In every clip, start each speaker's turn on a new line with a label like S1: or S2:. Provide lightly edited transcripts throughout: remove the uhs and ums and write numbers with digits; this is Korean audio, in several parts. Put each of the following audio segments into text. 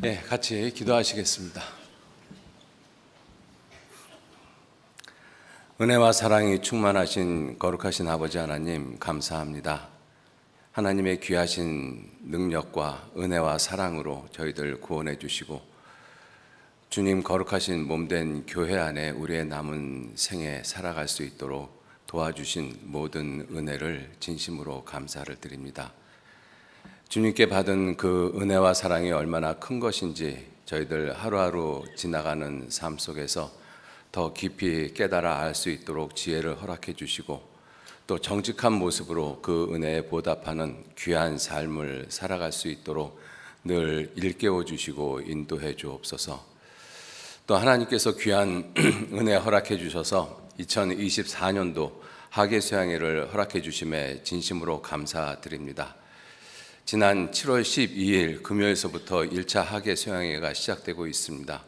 S1: 네, 같이 기도하시겠습니다. 은혜와 사랑이 충만하신 거룩하신 아버지 하나님 감사합니다. 하나님의 귀하신 능력과 은혜와 사랑으로 저희들 구원해 주시고 주님 거룩하신 몸된 교회 안에 우리의 남은 생에 살아갈 수 있도록 도와주신 모든 은혜를 진심으로 감사를 드립니다. 주님께 받은 그 은혜와 사랑이 얼마나 큰 것인지 저희들 하루하루 지나가는 삶 속에서 더 깊이 깨달아 알 수 있도록 지혜를 허락해 주시고 또 정직한 모습으로 그 은혜에 보답하는 귀한 삶을 살아갈 수 있도록 늘 일깨워 주시고 인도해 주옵소서. 또 하나님께서 귀한 은혜 허락해 주셔서 2024년도 하계 수양회를 허락해 주심에 진심으로 감사드립니다. 지난 7월 12일 금요일서부터 1차 하계 수양회가 시작되고 있습니다.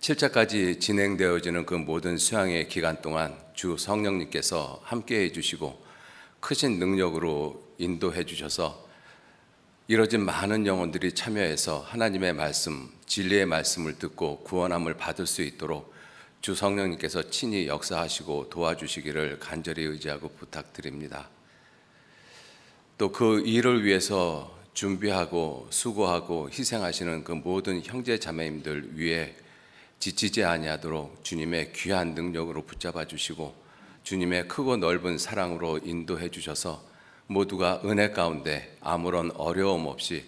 S1: 7차까지 진행되어지는 그 모든 수양회 기간 동안 주 성령님께서 함께해 주시고 크신 능력으로 인도해 주셔서 이뤄진 많은 영혼들이 참여해서 하나님의 말씀, 진리의 말씀을 듣고 구원함을 받을 수 있도록 주 성령님께서 친히 역사하시고 도와주시기를 간절히 의지하고 부탁드립니다. 또 그 일을 위해서 준비하고 수고하고 희생하시는 그 모든 형제 자매님들 위에 지치지 아니하도록 주님의 귀한 능력으로 붙잡아 주시고 주님의 크고 넓은 사랑으로 인도해 주셔서 모두가 은혜 가운데 아무런 어려움 없이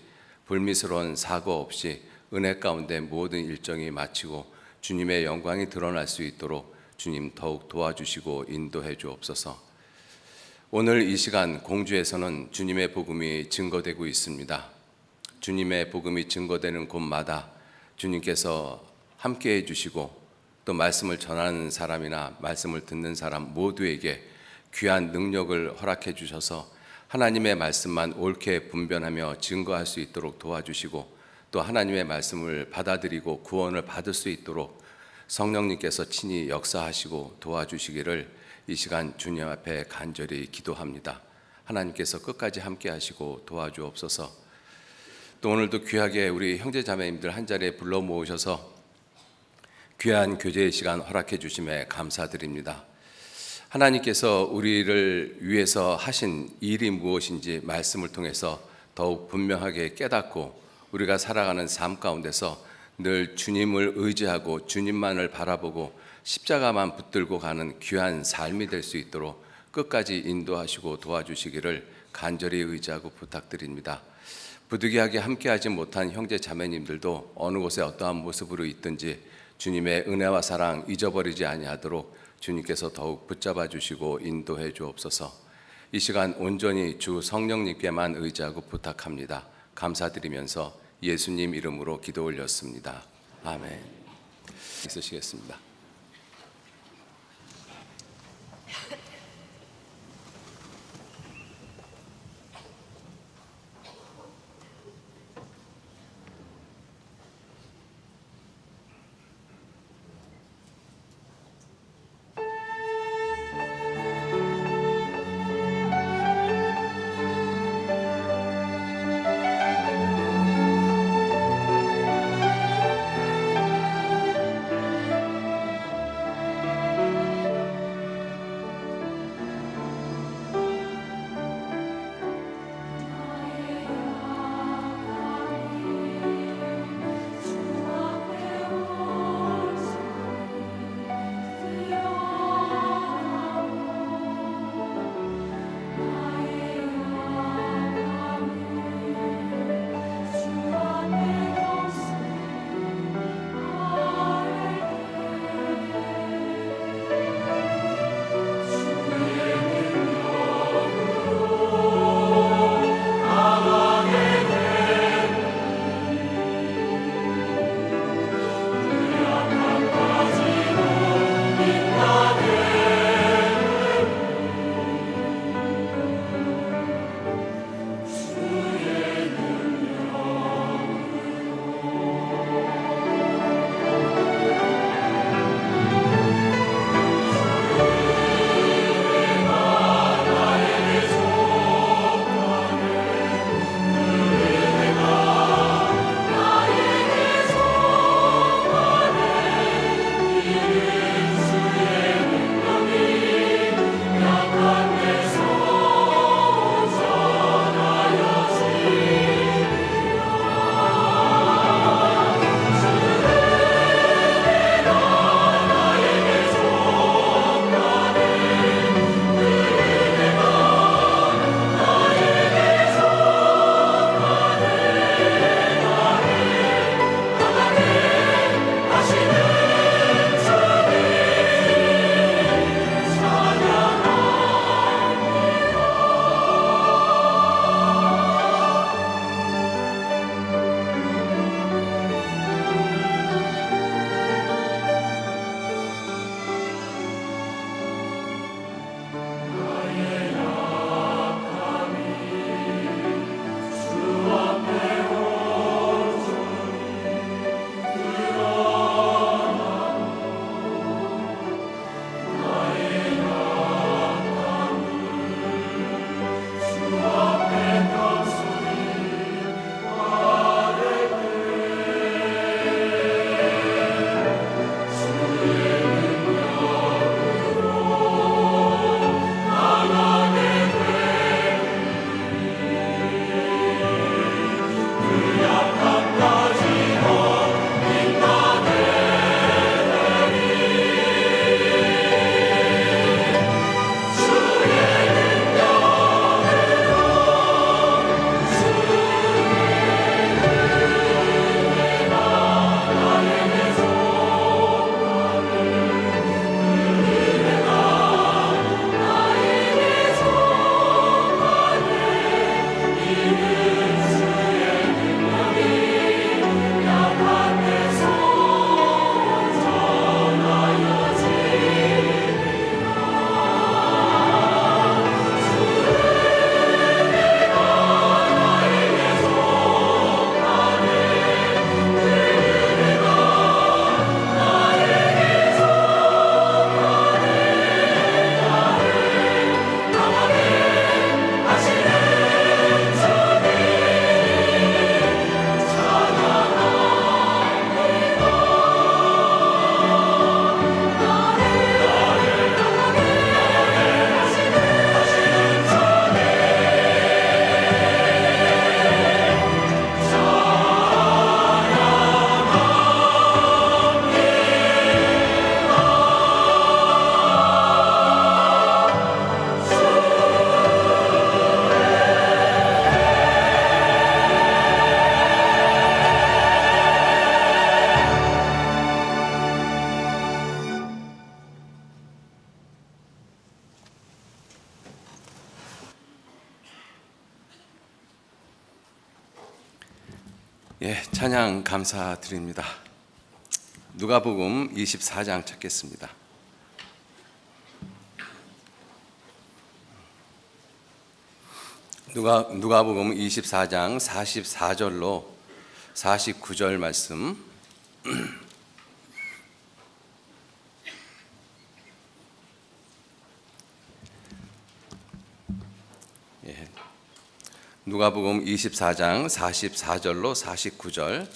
S1: 불미스러운 사고 없이 은혜 가운데 모든 일정이 마치고 주님의 영광이 드러날 수 있도록 주님 더욱 도와주시고 인도해 주옵소서. 오늘 이 시간 공주에서는 주님의 복음이 증거되고 있습니다. 주님의 복음이 증거되는 곳마다 주님께서 함께해 주시고 또 말씀을 전하는 사람이나 말씀을 듣는 사람 모두에게 귀한 능력을 허락해 주셔서 하나님의 말씀만 옳게 분별하며 증거할 수 있도록 도와주시고 또 하나님의 말씀을 받아들이고 구원을 받을 수 있도록 성령님께서 친히 역사하시고 도와주시기를 이 시간 주님 앞에 간절히 기도합니다. 하나님께서 끝까지 함께 하시고 도와주옵소서. 또 오늘도 귀하게 우리 형제 자매님들 한 자리에 불러 모으셔서 귀한 교제의 시간 허락해 주심에 감사드립니다. 하나님께서 우리를 위해서 하신 일이 무엇인지 말씀을 통해서 더욱 분명하게 깨닫고 우리가 살아가는 삶 가운데서 늘 주님을 의지하고 주님만을 바라보고 십자가만 붙들고 가는 귀한 삶이 될 수 있도록 끝까지 인도하시고 도와주시기를 간절히 의지하고 부탁드립니다. 부득이하게 함께하지 못한 형제 자매님들도 어느 곳에 어떠한 모습으로 있든지 주님의 은혜와 사랑 잊어버리지 아니하도록 주님께서 더욱 붙잡아 주시고 인도해 주옵소서. 이 시간 온전히 주 성령님께만 의지하고 부탁합니다. 감사드리면서 예수님 이름으로 기도 올렸습니다. 아멘. 있으시겠습니다. 예, 찬양 감사드립니다. 누가복음 24장 찾겠습니다. 누가복음 24장 44절로 49절 말씀. 예, 누가복음 24장 44절로 49절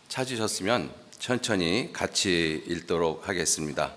S1: 찾으셨으면 천천히 같이 읽도록 하겠습니다.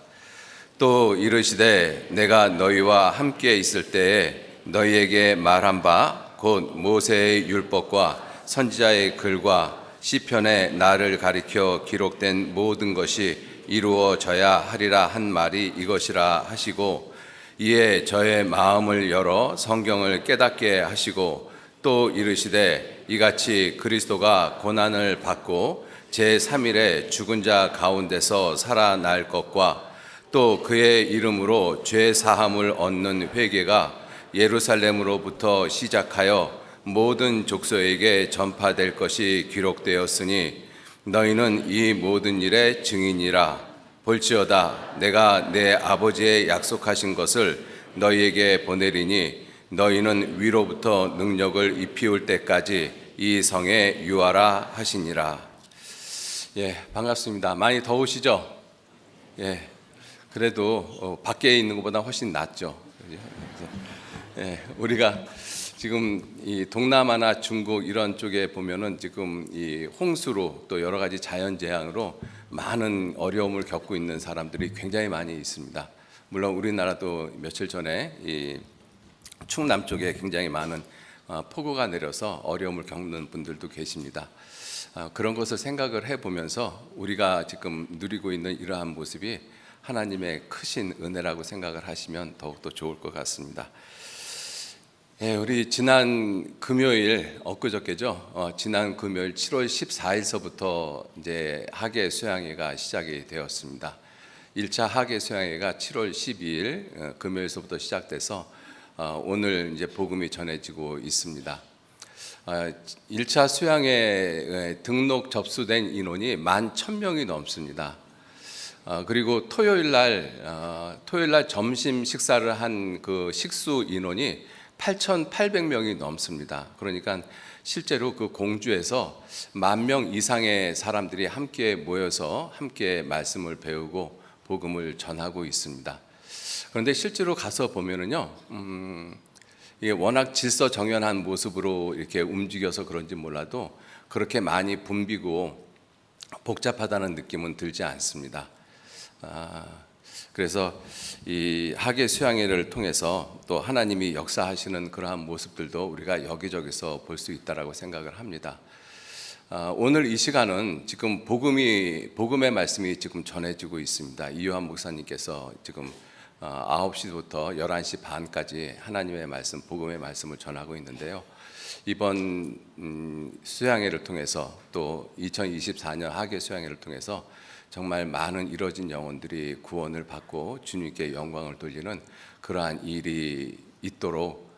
S1: 또 이르시되 내가 너희와 함께 있을 때에 너희에게 말한 바 곧 모세의 율법과 선지자의 글과 시편에 나를 가리켜 기록된 모든 것이 이루어져야 하리라 한 말이 이것이라 하시고, 이에 저의 마음을 열어 성경을 깨닫게 하시고, 또 이르시되 이같이 그리스도가 고난을 받고 제3일에 죽은 자 가운데서 살아날 것과 또 그의 이름으로 죄 사함을 얻는 회개가 예루살렘으로부터 시작하여 모든 족속에게 전파될 것이 기록되었으니 너희는 이 모든 일의 증인이라. 볼지어다 내가 내 아버지의 약속하신 것을 너희에게 보내리니 너희는 위로부터 능력을 입히울 때까지 이 성에 유하라 하시니라. 예, 반갑습니다. 많이 더우시죠? 예, 그래도 밖에 있는 것보다 훨씬 낫죠. 예, 우리가 지금 이 동남아나 중국 이런 쪽에 보면은 지금 이 홍수로 또 여러 가지 자연 재앙으로 많은 어려움을 겪고 있는 사람들이 굉장히 많이 있습니다. 물론 우리나라도 며칠 전에 이 충남 쪽에 굉장히 많은 폭우가 내려서 어려움을 겪는 분들도 계십니다. 그런 것을 생각을 해보면서 우리가 지금 누리고 있는 이러한 모습이 하나님의 크신 은혜라고 생각을 하시면 더욱더 좋을 것 같습니다. 예, 우리 지난 금요일, 엊그저께죠. 지난 금요일 7월 14일서부터 이제 학예 수양회가 시작이 되었습니다. 1차 학예 수양회가 7월 12일 금요일서부터 시작돼서 오늘 이제 복음이 전해지고 있습니다. 1차 수양회 등록 접수된 인원이 11,000명이 넘습니다. 그리고 토요일 날 점심 식사를 한 그 식수 인원이 8,800명이 넘습니다. 그러니까 실제로 그 공주에서 10,000명 이상의 사람들이 함께 모여서 함께 말씀을 배우고 복음을 전하고 있습니다. 그런데 실제로 가서 보면은요, 이게 워낙 질서정연한 모습으로 이렇게 움직여서 그런지 몰라도 그렇게 많이 붐비고 복잡하다는 느낌은 들지 않습니다. 그래서 이 학예 수양회를 통해서 또 하나님이 역사하시는 그러한 모습들도 우리가 여기저기서 볼 수 있다라고 생각을 합니다. 오늘 이 시간은 지금 복음의 말씀이 지금 전해지고 있습니다. 이요한 목사님께서 지금 9시부터 11시 반까지 하나님의 말씀, 복음의 말씀을 전하고 있는데요. 이번 수양회를 통해서 또 2024년 학예 수양회를 통해서 정말 많은 이뤄진 영혼들이 구원을 받고 주님께 영광을 돌리는 그러한 일이 있도록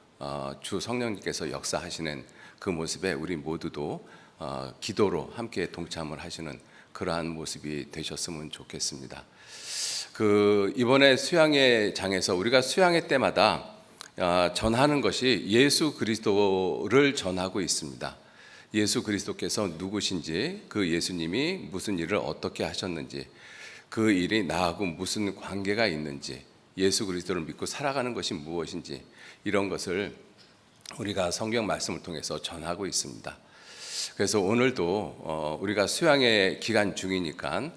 S1: 주 성령님께서 역사하시는 그 모습에 우리 모두도 기도로 함께 동참을 하시는 그러한 모습이 되셨으면 좋겠습니다. 이번에 수양회 장에서 우리가 수양회 때마다 전하는 것이 예수 그리스도를 전하고 있습니다. 예수 그리스도께서 누구신지, 그 예수님이 무슨 일을 어떻게 하셨는지, 그 일이 나하고 무슨 관계가 있는지, 예수 그리스도를 믿고 살아가는 것이 무엇인지, 이런 것을 우리가 성경 말씀을 통해서 전하고 있습니다. 그래서 오늘도 우리가 수양회 기간 중이니까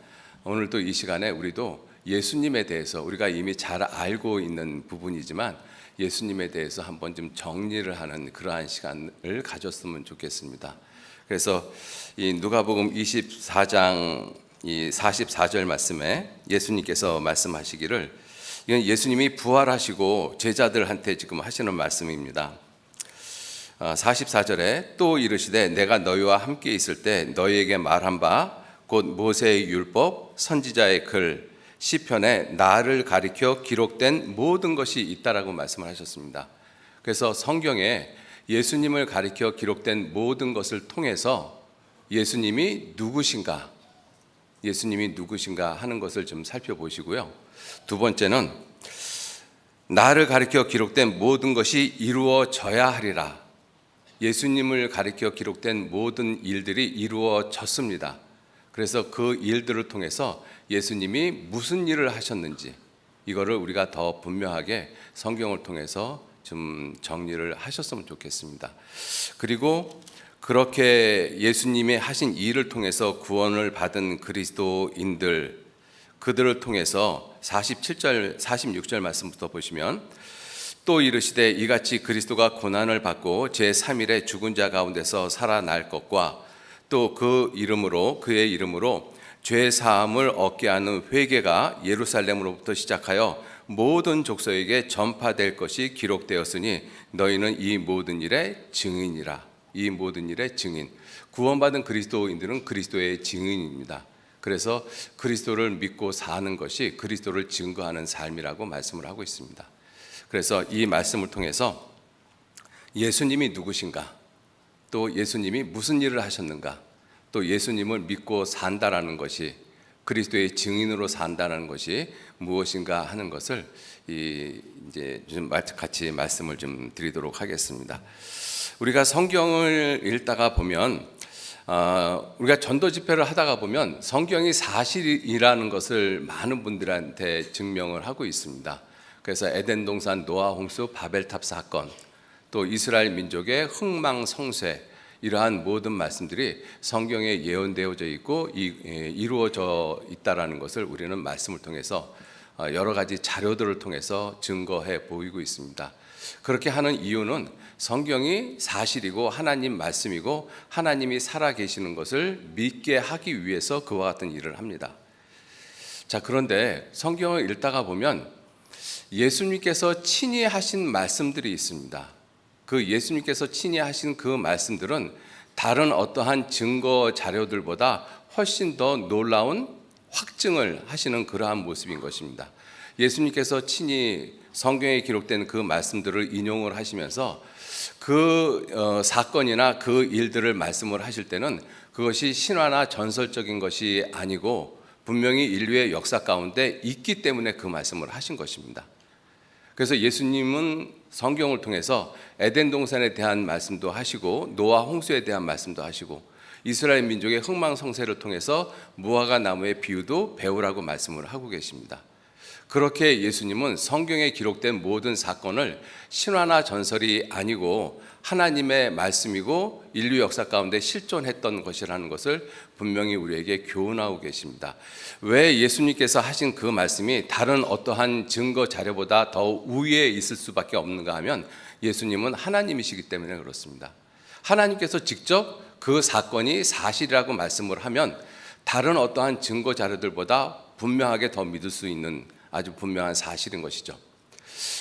S1: 오늘도 이 시간에 우리도 예수님에 대해서 우리가 이미 잘 알고 있는 부분이지만 예수님에 대해서 한번 좀 정리를 하는 그러한 시간을 가졌으면 좋겠습니다. 그래서 이 누가복음 24장 이 44절 말씀에 예수님께서 말씀하시기를, 이건 예수님이 부활하시고 제자들한테 지금 하시는 말씀입니다. 44절에 또 이르시되 내가 너희와 함께 있을 때 너희에게 말한 바 곧 모세의 율법, 선지자의 글, 시편에 나를 가리켜 기록된 모든 것이 있다라고 말씀을 하셨습니다. 그래서 성경에 예수님을 가리켜 기록된 모든 것을 통해서 예수님이 누구신가? 예수님이 누구신가 하는 것을 좀 살펴보시고요. 두 번째는 나를 가리켜 기록된 모든 것이 이루어져야 하리라. 예수님을 가리켜 기록된 모든 일들이 이루어졌습니다. 그래서 그 일들을 통해서 예수님이 무슨 일을 하셨는지 이거를 우리가 더 분명하게 성경을 통해서 좀 정리를 하셨으면 좋겠습니다. 그리고 그렇게 예수님이 하신 일을 통해서 구원을 받은 그리스도인들, 그들을 통해서 47절, 46절 말씀부터 보시면 또 이르시되 이같이 그리스도가 고난을 받고 제3일에 죽은 자 가운데서 살아날 것과 또 그 이름으로 그의 이름으로 죄 사함을 얻게 하는 회개가 예루살렘으로부터 시작하여 모든 족속에게 전파될 것이 기록되었으니 너희는 이 모든 일의 증인이라. 이 모든 일의 증인. 구원받은 그리스도인들은 그리스도의 증인입니다. 그래서 그리스도를 믿고 사는 것이 그리스도를 증거하는 삶이라고 말씀을 하고 있습니다. 그래서 이 말씀을 통해서 예수님이 누구신가, 또 예수님이 무슨 일을 하셨는가, 또 예수님을 믿고 산다라는 것이, 그리스도의 증인으로 산다는 것이 무엇인가 하는 것을 이제 좀 같이 말씀을 좀 드리도록 하겠습니다. 우리가 성경을 읽다가 보면 우리가 전도 집회를 하다가 보면 성경이 사실이라는 것을 많은 분들한테 증명을 하고 있습니다. 그래서 에덴 동산 노아 홍수 바벨탑 사건, 또 이스라엘 민족의 흥망성쇠, 이러한 모든 말씀들이 성경에 예언되어져 있고 이루어져 있다라는 것을 우리는 말씀을 통해서 여러 가지 자료들을 통해서 증거해 보이고 있습니다. 그렇게 하는 이유는 성경이 사실이고 하나님 말씀이고 하나님이 살아계시는 것을 믿게 하기 위해서 그와 같은 일을 합니다. 자, 그런데 성경을 읽다가 보면 예수님께서 친히 하신 말씀들이 있습니다. 그 예수님께서 친히 하신 그 말씀들은 다른 어떠한 증거 자료들보다 훨씬 더 놀라운 확증을 하시는 그러한 모습인 것입니다. 예수님께서 친히 성경에 기록된 그 말씀들을 인용을 하시면서 그 사건이나 그 일들을 말씀을 하실 때는 그것이 신화나 전설적인 것이 아니고 분명히 인류의 역사 가운데 있기 때문에 그 말씀을 하신 것입니다. 그래서 예수님은 성경을 통해서 에덴 동산에 대한 말씀도 하시고 노아 홍수에 대한 말씀도 하시고 이스라엘 민족의 흥망성쇠를 통해서 무화과 나무의 비유도 배우라고 말씀을 하고 계십니다. 그렇게 예수님은 성경에 기록된 모든 사건을 신화나 전설이 아니고 하나님의 말씀이고 인류 역사 가운데 실존했던 것이라는 것을 분명히 우리에게 교훈하고 계십니다. 왜 예수님께서 하신 그 말씀이 다른 어떠한 증거 자료보다 더 우위에 있을 수밖에 없는가 하면 예수님은 하나님이시기 때문에 그렇습니다. 하나님께서 직접 그 사건이 사실이라고 말씀을 하면 다른 어떠한 증거 자료들보다 분명하게 더 믿을 수 있는 아주 분명한 사실인 것이죠.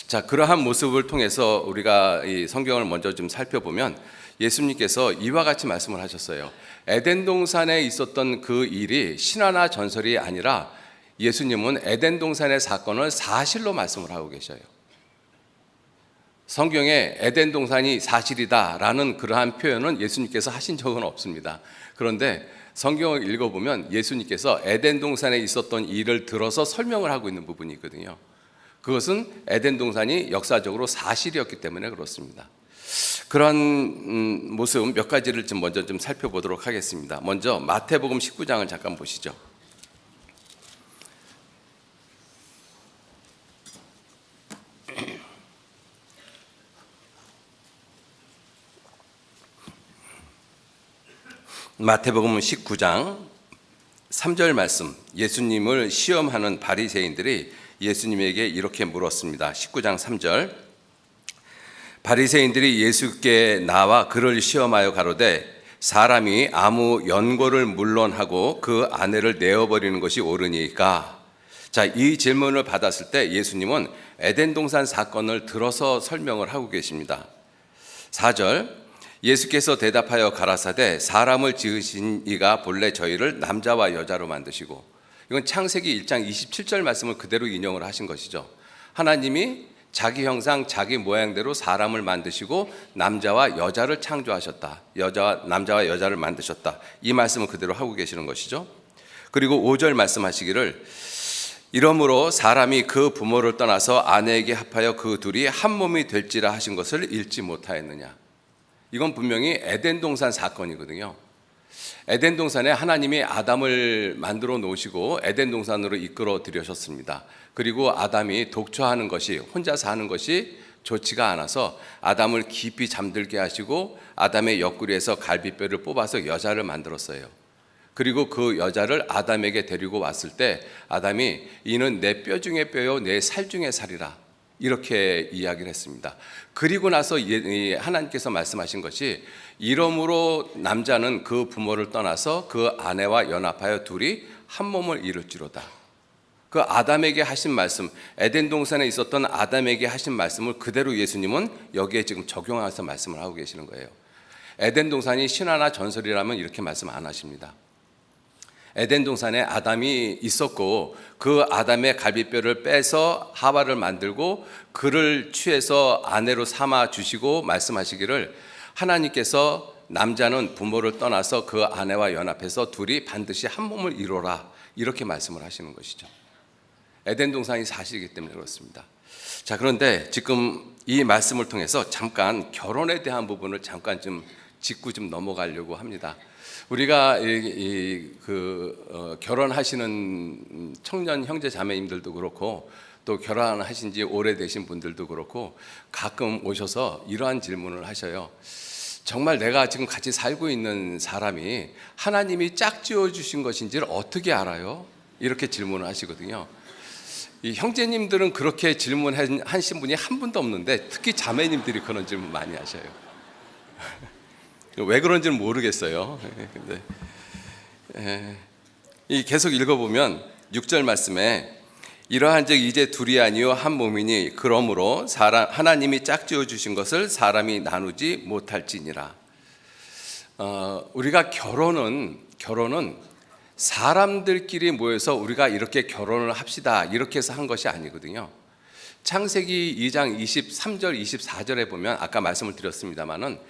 S1: 자, 그러한 모습을 통해서 우리가 이 성경을 먼저 좀 살펴보면 예수님께서 이와 같이 말씀을 하셨어요. 에덴 동산에 있었던 그 일이 신화나 전설이 아니라 예수님은 에덴 동산의 사건을 사실로 말씀을 하고 계셔요. 성경에 에덴 동산이 사실이다라는 그러한 표현은 예수님께서 하신 적은 없습니다. 그런데 성경을 읽어보면 예수님께서 에덴 동산에 있었던 일을 들어서 설명을 하고 있는 부분이 있거든요. 그것은 에덴 동산이 역사적으로 사실이었기 때문에 그렇습니다. 그런 모습 몇 가지를 좀 먼저 좀 살펴보도록 하겠습니다. 먼저 마태복음 19장을 잠깐 보시죠. 마태복음 19장 3절 말씀, 예수님을 시험하는 바리새인들이 예수님에게 이렇게 물었습니다. 19장 3절, 바리새인들이 예수께 나와 그를 시험하여 가로되 사람이 아무 연고를 물론하고 그 아내를 내어버리는 것이 옳으니까. 자, 이 질문을 받았을 때 예수님은 에덴 동산 사건을 들어서 설명을 하고 계십니다. 4절, 예수께서 대답하여 가라사대 사람을 지으신 이가 본래 저희를 남자와 여자로 만드시고, 이건 창세기 1장 27절 말씀을 그대로 인용을 하신 것이죠. 하나님이 자기 형상 자기 모양대로 사람을 만드시고 남자와 여자를 창조하셨다. 남자와 여자를 만드셨다. 이 말씀을 그대로 하고 계시는 것이죠. 그리고 5절 말씀하시기를 이러므로 사람이 그 부모를 떠나서 아내에게 합하여 그 둘이 한 몸이 될지라 하신 것을 읽지 못하였느냐. 이건 분명히 에덴 동산 사건이거든요. 에덴 동산에 하나님이 아담을 만들어 놓으시고 에덴 동산으로 이끌어 들여셨습니다. 그리고 아담이 독초하는 것이, 혼자 사는 것이 좋지가 않아서 아담을 깊이 잠들게 하시고 아담의 옆구리에서 갈비뼈를 뽑아서 여자를 만들었어요. 그리고 그 여자를 아담에게 데리고 왔을 때 아담이 이는 내 뼈 중에 뼈요 내 살 중에 살이라 이렇게 이야기를 했습니다. 그리고 나서 하나님께서 말씀하신 것이 이러므로 남자는 그 부모를 떠나서 그 아내와 연합하여 둘이 한 몸을 이룰지로다. 그 아담에게 하신 말씀, 에덴 동산에 있었던 아담에게 하신 말씀을 그대로 예수님은 여기에 지금 적용해서 말씀을 하고 계시는 거예요. 에덴 동산이 신화나 전설이라면 이렇게 말씀 안 하십니다. 에덴 동산에 아담이 있었고 그 아담의 갈비뼈를 빼서 하와를 만들고 그를 취해서 아내로 삼아 주시고 말씀하시기를 하나님께서 남자는 부모를 떠나서 그 아내와 연합해서 둘이 반드시 한 몸을 이루라 이렇게 말씀을 하시는 것이죠. 에덴 동산이 사실이기 때문에 그렇습니다. 자, 그런데 지금 이 말씀을 통해서 잠깐 결혼에 대한 부분을 잠깐 좀 짚고 좀 넘어가려고 합니다. 우리가 결혼하시는 청년 형제 자매님들도 그렇고 또 결혼하신 지 오래되신 분들도 그렇고 가끔 오셔서 이러한 질문을 하셔요. 정말 내가 지금 같이 살고 있는 사람이 하나님이 짝지어 주신 것인지를 어떻게 알아요? 이렇게 질문을 하시거든요. 이 형제님들은 그렇게 질문하신 분이 한 분도 없는데 특히 자매님들이 그런 질문 많이 하셔요. 왜 그런지는 모르겠어요. 근데 계속 읽어보면 6절 말씀에 이러한즉 이제 둘이 아니요 한 몸이니 그러므로 하나님이 짝지어 주신 것을 사람이 나누지 못할지니라. 우리가 결혼은 사람들끼리 모여서 우리가 이렇게 결혼을 합시다 이렇게 해서 한 것이 아니거든요. 창세기 2장 23절 24절에 보면 아까 말씀을 드렸습니다마는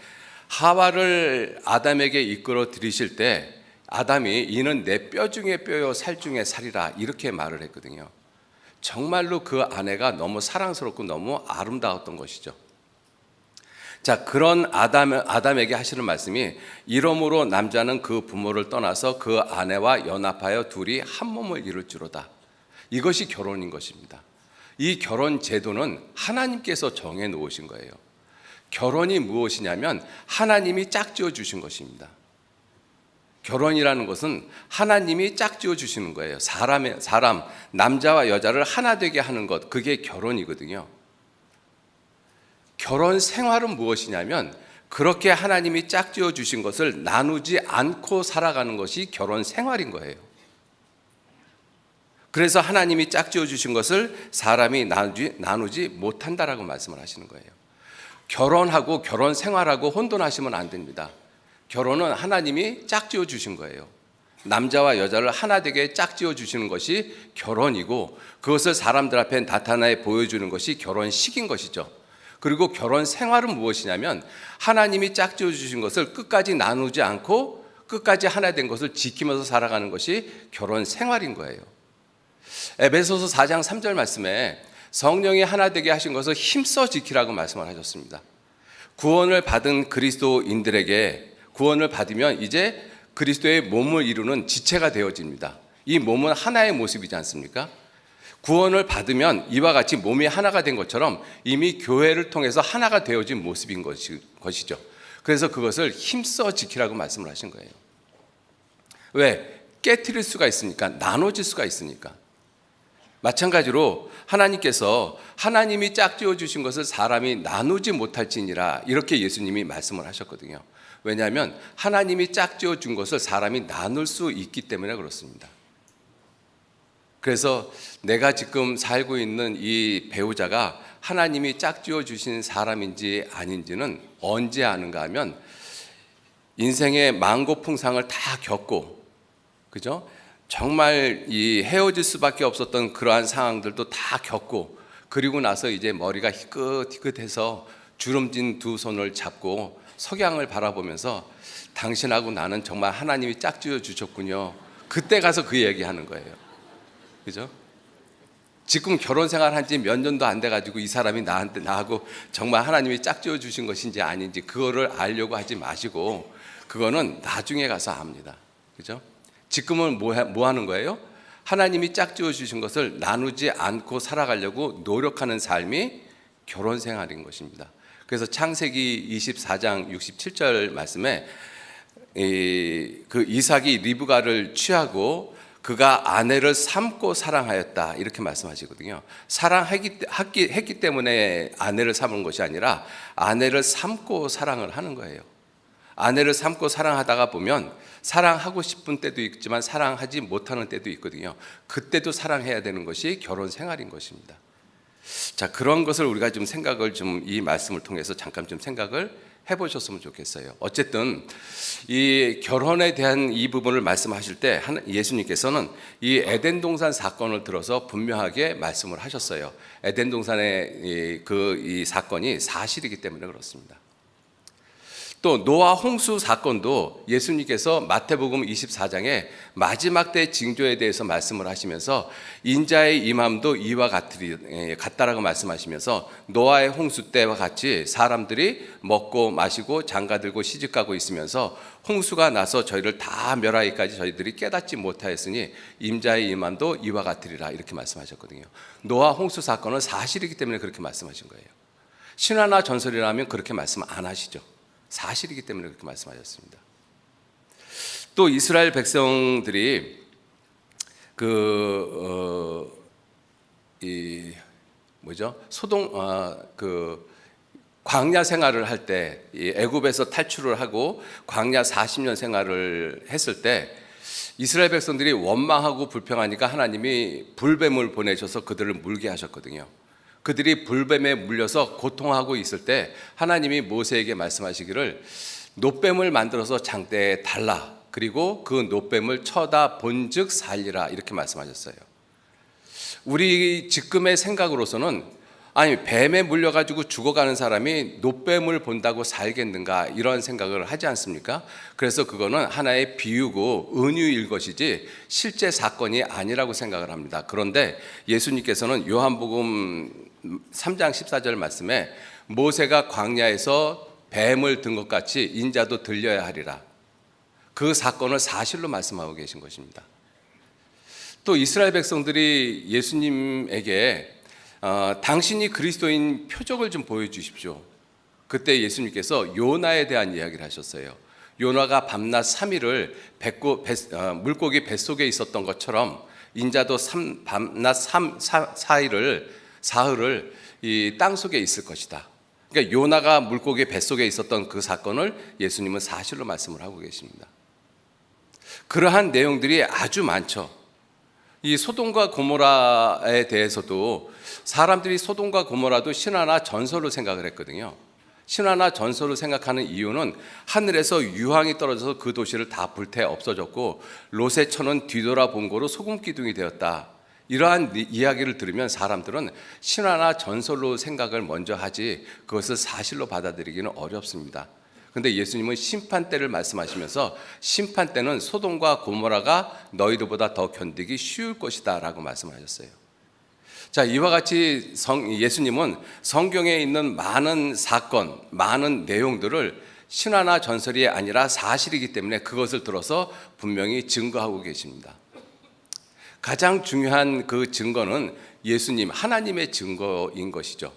S1: 하와를 아담에게 이끌어 들이실 때 아담이 이는 내 뼈 중에 뼈요 살 중에 살이라 이렇게 말을 했거든요. 정말로 그 아내가 너무 사랑스럽고 너무 아름다웠던 것이죠. 자, 그런 아담에게 하시는 말씀이 이러므로 남자는 그 부모를 떠나서 그 아내와 연합하여 둘이 한 몸을 이룰지로다. 이것이 결혼인 것입니다. 이 결혼 제도는 하나님께서 정해 놓으신 거예요. 결혼이 무엇이냐면 하나님이 짝지어 주신 것입니다. 결혼이라는 것은 하나님이 짝지어 주시는 거예요. 사람 남자와 여자를 하나 되게 하는 것, 그게 결혼이거든요. 결혼 생활은 무엇이냐면 그렇게 하나님이 짝지어 주신 것을 나누지 않고 살아가는 것이 결혼 생활인 거예요. 그래서 하나님이 짝지어 주신 것을 사람이 나누지 못한다라고 말씀을 하시는 거예요. 결혼하고 결혼 생활하고 혼돈하시면 안 됩니다. 결혼은 하나님이 짝지어 주신 거예요. 남자와 여자를 하나 되게 짝지어 주시는 것이 결혼이고 그것을 사람들 앞에 나타내 보여주는 것이 결혼식인 것이죠. 그리고 결혼 생활은 무엇이냐면 하나님이 짝지어 주신 것을 끝까지 나누지 않고 끝까지 하나 된 것을 지키면서 살아가는 것이 결혼 생활인 거예요. 에베소서 4장 3절 말씀에 성령이 하나 되게 하신 것을 힘써 지키라고 말씀을 하셨습니다. 구원을 받은 그리스도인들에게 구원을 받으면 이제 그리스도의 몸을 이루는 지체가 되어집니다. 이 몸은 하나의 모습이지 않습니까? 구원을 받으면 이와 같이 몸이 하나가 된 것처럼 이미 교회를 통해서 하나가 되어진 모습인 것이죠. 그래서 그것을 힘써 지키라고 말씀을 하신 거예요. 왜? 깨트릴 수가 있으니까, 나눠질 수가 있으니까. 마찬가지로 하나님께서 하나님이 짝지어 주신 것을 사람이 나누지 못할지니라 이렇게 예수님이 말씀을 하셨거든요. 왜냐하면 하나님이 짝지어 준 것을 사람이 나눌 수 있기 때문에 그렇습니다. 그래서 내가 지금 살고 있는 이 배우자가 하나님이 짝지어 주신 사람인지 아닌지는 언제 아는가 하면 인생의 만고풍상을 다 겪고, 그죠? 정말 이 헤어질 수밖에 없었던 그러한 상황들도 다 겪고, 그리고 나서 이제 머리가 희끗희끗해서 주름진 두 손을 잡고 석양을 바라보면서 당신하고 나는 정말 하나님이 짝지어 주셨군요. 그때 가서 그 얘기하는 거예요. 그죠? 지금 결혼 생활 한 지 몇 년도 안 돼가지고 이 사람이 나하고 정말 하나님이 짝지어 주신 것인지 아닌지 그거를 알려고 하지 마시고 그거는 나중에 가서 압니다. 그죠? 지금은 뭐 하는 거예요? 하나님이 짝지어 주신 것을 나누지 않고 살아가려고 노력하는 삶이 결혼 생활인 것입니다. 그래서 창세기 24장 67절 말씀에 그 이삭이 리브가를 취하고 그가 아내를 삼고 사랑하였다 이렇게 말씀하시거든요. 사랑했기 때문에 아내를 삼은 것이 아니라 아내를 삼고 사랑을 하는 거예요. 아내를 삼고 사랑하다가 보면 사랑하고 싶은 때도 있지만 사랑하지 못하는 때도 있거든요. 그때도 사랑해야 되는 것이 결혼 생활인 것입니다. 자, 그런 것을 우리가 좀 생각을 이 말씀을 통해서 잠깐 좀 생각을 해보셨으면 좋겠어요. 어쨌든 이 결혼에 대한 이 부분을 말씀하실 때 예수님께서는 이 에덴 동산 사건을 들어서 분명하게 말씀을 하셨어요. 에덴 동산의 이 사건이 사실이기 때문에 그렇습니다. 또 노아 홍수 사건도 예수님께서 마태복음 24장에 마지막 때 징조에 대해서 말씀을 하시면서 인자의 임함도 이와 같다라고 말씀하시면서 노아의 홍수 때와 같이 사람들이 먹고 마시고 장가들고 시집가고 있으면서 홍수가 나서 저희를 다 멸하기까지 저희들이 깨닫지 못하였으니 임자의 임함도 이와 같으리라 이렇게 말씀하셨거든요. 노아 홍수 사건은 사실이기 때문에 그렇게 말씀하신 거예요. 신화나 전설이라면 그렇게 말씀 안 하시죠. 사실이기 때문에 그렇게 말씀하셨습니다. 또 이스라엘 백성들이 광야 생활을 할 때 애굽에서 탈출을 하고 광야 40년 생활을 했을 때 이스라엘 백성들이 원망하고 불평하니까 하나님이 불뱀을 보내셔서 그들을 물게 하셨거든요. 그들이 불뱀에 물려서 고통하고 있을 때 하나님이 모세에게 말씀하시기를 놋뱀을 만들어서 장대에 달라 그리고 그 놋뱀을 쳐다 본즉 살리라 이렇게 말씀하셨어요. 우리 지금의 생각으로서는 아니 뱀에 물려가지고 죽어가는 사람이 놋뱀을 본다고 살겠는가 이런 생각을 하지 않습니까? 그래서 그거는 하나의 비유고 은유일 것이지 실제 사건이 아니라고 생각을 합니다. 그런데 예수님께서는 요한복음 3장 14절 말씀에 모세가 광야에서 뱀을 든 것 같이 인자도 들려야 하리라. 그 사건을 사실로 말씀하고 계신 것입니다. 또 이스라엘 백성들이 예수님에게 당신이 그리스도인 표적을 좀 보여주십시오. 그때 예수님께서 요나에 대한 이야기를 하셨어요. 요나가 밤낮 3일을 물고기 뱃속에 있었던 것처럼 인자도 밤낮 4일을 이 땅속에 있을 것이다. 그러니까 요나가 물고기 뱃속에 있었던 그 사건을 예수님은 사실로 말씀을 하고 계십니다. 그러한 내용들이 아주 많죠. 이 소돔과 고모라에 대해서도 사람들이 소돔과 고모라도 신화나 전설로 생각을 했거든요. 신화나 전설로 생각하는 이유는 하늘에서 유황이 떨어져서 그 도시를 다 불태 없어졌고 롯의 처는 뒤돌아본 거로 소금 기둥이 되었다. 이러한 이야기를 들으면 사람들은 신화나 전설로 생각을 먼저 하지 그것을 사실로 받아들이기는 어렵습니다. 그런데 예수님은 심판대를 말씀하시면서 심판대는 소돔과 고모라가 너희들보다 더 견디기 쉬울 것이다 라고 말씀하셨어요. 자, 이와 같이 예수님은 성경에 있는 많은 사건, 많은 내용들을 신화나 전설이 아니라 사실이기 때문에 그것을 들어서 분명히 증거하고 계십니다. 가장 중요한 그 증거는 예수님, 하나님의 증거인 것이죠.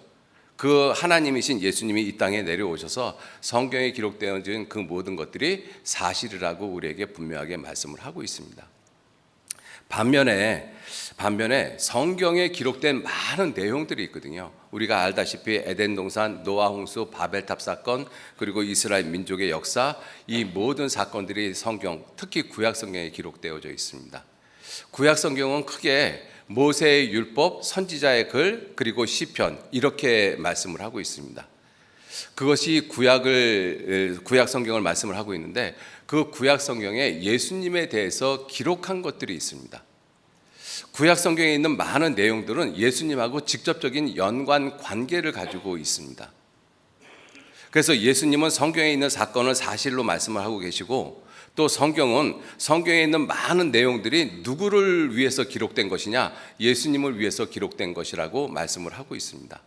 S1: 그 하나님이신 예수님이 이 땅에 내려오셔서 성경에 기록되어진 그 모든 것들이 사실이라고 우리에게 분명하게 말씀을 하고 있습니다. 반면에 성경에 기록된 많은 내용들이 있거든요. 우리가 알다시피 에덴 동산, 노아 홍수, 바벨탑 사건, 그리고 이스라엘 민족의 역사, 이 모든 사건들이 성경, 특히 구약 성경에 기록되어져 있습니다. 구약 성경은 크게 모세의 율법, 선지자의 글, 그리고 시편 이렇게 말씀을 하고 있습니다. 그것이 구약 성경을 말씀을 하고 있는데 그 구약 성경에 예수님에 대해서 기록한 것들이 있습니다. 구약 성경에 있는 많은 내용들은 예수님하고 직접적인 연관 관계를 가지고 있습니다. 그래서 예수님은 성경에 있는 사건을 사실로 말씀을 하고 계시고, 또 성경은 성경에 있는 많은 내용들이 누구를 위해서 기록된 것이냐? 예수님을 위해서 기록된 것이라고 말씀을 하고 있습니다.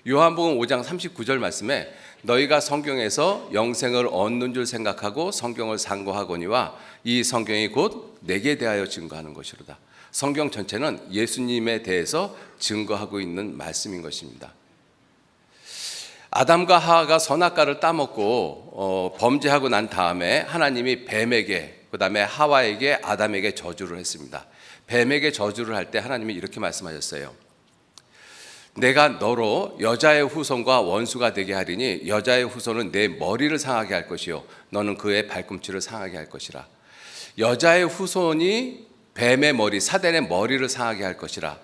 S1: 요한복음 5장 39절 말씀에 너희가 성경에서 영생을 얻는 줄 생각하고 성경을 상고하거니와 이 성경이 곧 내게 대하여 증거하는 것이로다. 성경 전체는 예수님에 대해서 증거하고 있는 말씀인 것입니다. 아담과 하와가 선악과를 따먹고 범죄하고 난 다음에 하나님이 뱀에게, 그 다음에 하와에게, 아담에게 저주를 했습니다. 뱀에게 저주를 할 때 하나님이 이렇게 말씀하셨어요. 내가 너로 여자의 후손과 원수가 되게 하리니 여자의 후손은 내 머리를 상하게 할 것이요 너는 그의 발꿈치를 상하게 할 것이라. 여자의 후손이 뱀의 머리, 사단의 머리를 상하게 할 것이라.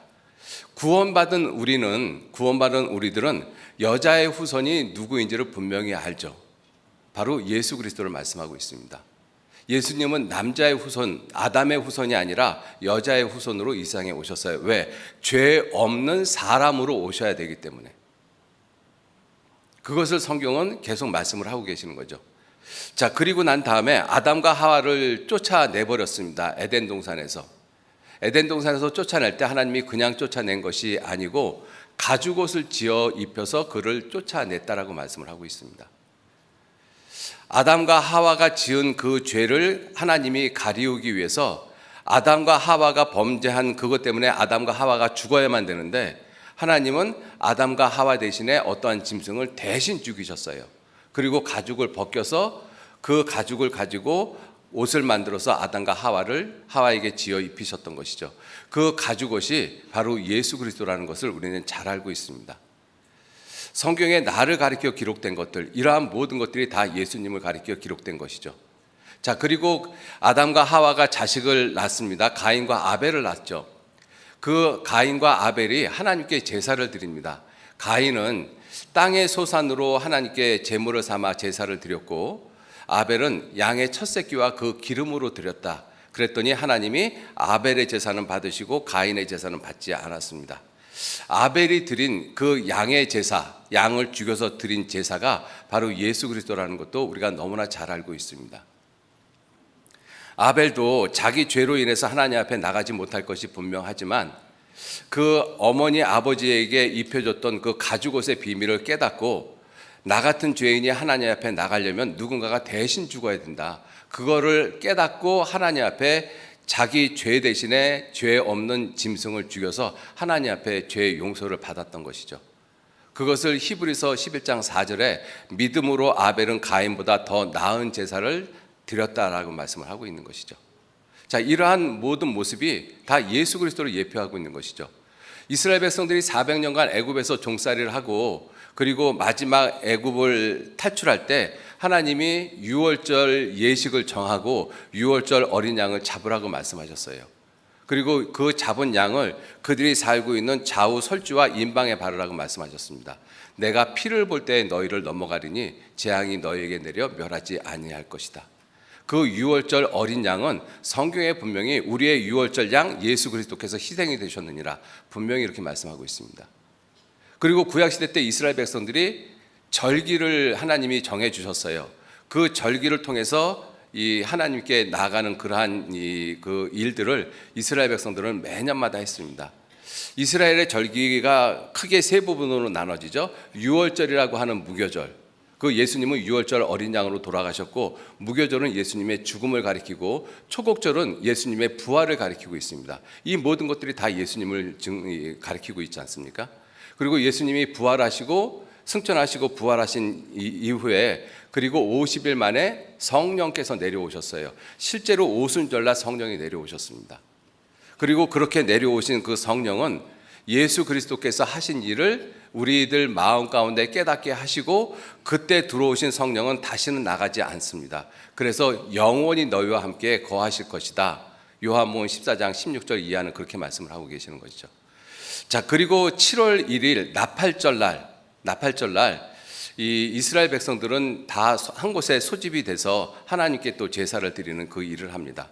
S1: 구원받은 우리들은 여자의 후손이 누구인지를 분명히 알죠. 바로 예수 그리스도를 말씀하고 있습니다. 예수님은 남자의 후손, 아담의 후손이 아니라 여자의 후손으로 이 세상에 오셨어요. 왜? 죄 없는 사람으로 오셔야 되기 때문에. 그것을 성경은 계속 말씀을 하고 계시는 거죠. 자, 그리고 난 다음에 아담과 하와를 쫓아내버렸습니다. 에덴 동산에서 쫓아낼 때 하나님이 그냥 쫓아낸 것이 아니고 가죽옷을 지어 입혀서 그를 쫓아냈다라고 말씀을 하고 있습니다. 아담과 하와가 지은 그 죄를 하나님이 가리우기 위해서 아담과 하와가 범죄한 그것 때문에 아담과 하와가 죽어야만 되는데 하나님은 아담과 하와 대신에 어떠한 짐승을 대신 죽이셨어요. 그리고 가죽을 벗겨서 그 가죽을 가지고 옷을 만들어서 아담과 하와에게 지어 입히셨던 것이죠. 그 가죽옷이 바로 예수 그리스도라는 것을 우리는 잘 알고 있습니다. 성경에 나를 가리켜 기록된 것들, 이러한 모든 것들이 다 예수님을 가리켜 기록된 것이죠. 자, 그리고 아담과 하와가 자식을 낳습니다. 가인과 아벨을 낳죠. 그 가인과 아벨이 하나님께 제사를 드립니다. 가인은 땅의 소산으로 하나님께 제물을 삼아 제사를 드렸고, 아벨은 양의 첫 새끼와 그 기름으로 드렸다. 그랬더니 하나님이 아벨의 제사는 받으시고 가인의 제사는 받지 않았습니다. 아벨이 드린 그 양의 제사, 양을 죽여서 드린 제사가 바로 예수 그리스도라는 것도 우리가 너무나 잘 알고 있습니다. 아벨도 자기 죄로 인해서 하나님 앞에 나가지 못할 것이 분명하지만 그 어머니 아버지에게 입혀줬던 그 가죽옷의 비밀을 깨닫고 나 같은 죄인이 하나님 앞에 나가려면 누군가가 대신 죽어야 된다. 그거를 깨닫고 하나님 앞에 자기 죄 대신에 죄 없는 짐승을 죽여서 하나님 앞에 죄의 용서를 받았던 것이죠. 그것을 히브리서 11장 4절에 믿음으로 아벨은 가인보다 더 나은 제사를 드렸다라고 말씀을 하고 있는 것이죠. 자, 이러한 모든 모습이 다 예수 그리스도를 예표하고 있는 것이죠. 이스라엘 백성들이 400년간 애굽에서 종살이를 하고 그리고 마지막 애굽을 탈출할 때 하나님이 유월절 예식을 정하고 유월절 어린 양을 잡으라고 말씀하셨어요. 그리고 그 잡은 양을 그들이 살고 있는 좌우 설주와 임방에 바르라고 말씀하셨습니다. 내가 피를 볼 때 너희를 넘어가리니 재앙이 너희에게 내려 멸하지 아니할 것이다. 그 유월절 어린 양은 성경에 분명히 우리의 유월절 양 예수 그리스도께서 희생이 되셨느니라 분명히 이렇게 말씀하고 있습니다. 그리고 구약시대 때 이스라엘 백성들이 절기를 하나님이 정해 주셨어요. 그 절기를 통해서 이 하나님께 나아가는 그러한 그 일들을 이스라엘 백성들은 매년마다 했습니다. 이스라엘의 절기가 크게 세 부분으로 나눠지죠. 유월절이라고 하는 무교절, 그 예수님은 유월절 어린 양으로 돌아가셨고, 무교절은 예수님의 죽음을 가리키고, 초곡절은 예수님의 부활을 가리키고 있습니다. 이 모든 것들이 다 예수님을 가리키고 있지 않습니까? 그리고 예수님이 부활하시고 승천하시고 부활하신 이후에 그리고 50일 만에 성령께서 내려오셨어요. 실제로 오순절날 성령이 내려오셨습니다. 그리고 그렇게 내려오신 그 성령은 예수 그리스도께서 하신 일을 우리들 마음 가운데 깨닫게 하시고, 그때 들어오신 성령은 다시는 나가지 않습니다. 그래서 영원히 너희와 함께 거하실 것이다. 요한복음 14장 16절 이하는 그렇게 말씀을 하고 계시는 것이죠. 자, 그리고 7월 1일 나팔절날 이 이스라엘 백성들은 다 한 곳에 소집이 돼서 하나님께 또 제사를 드리는 그 일을 합니다.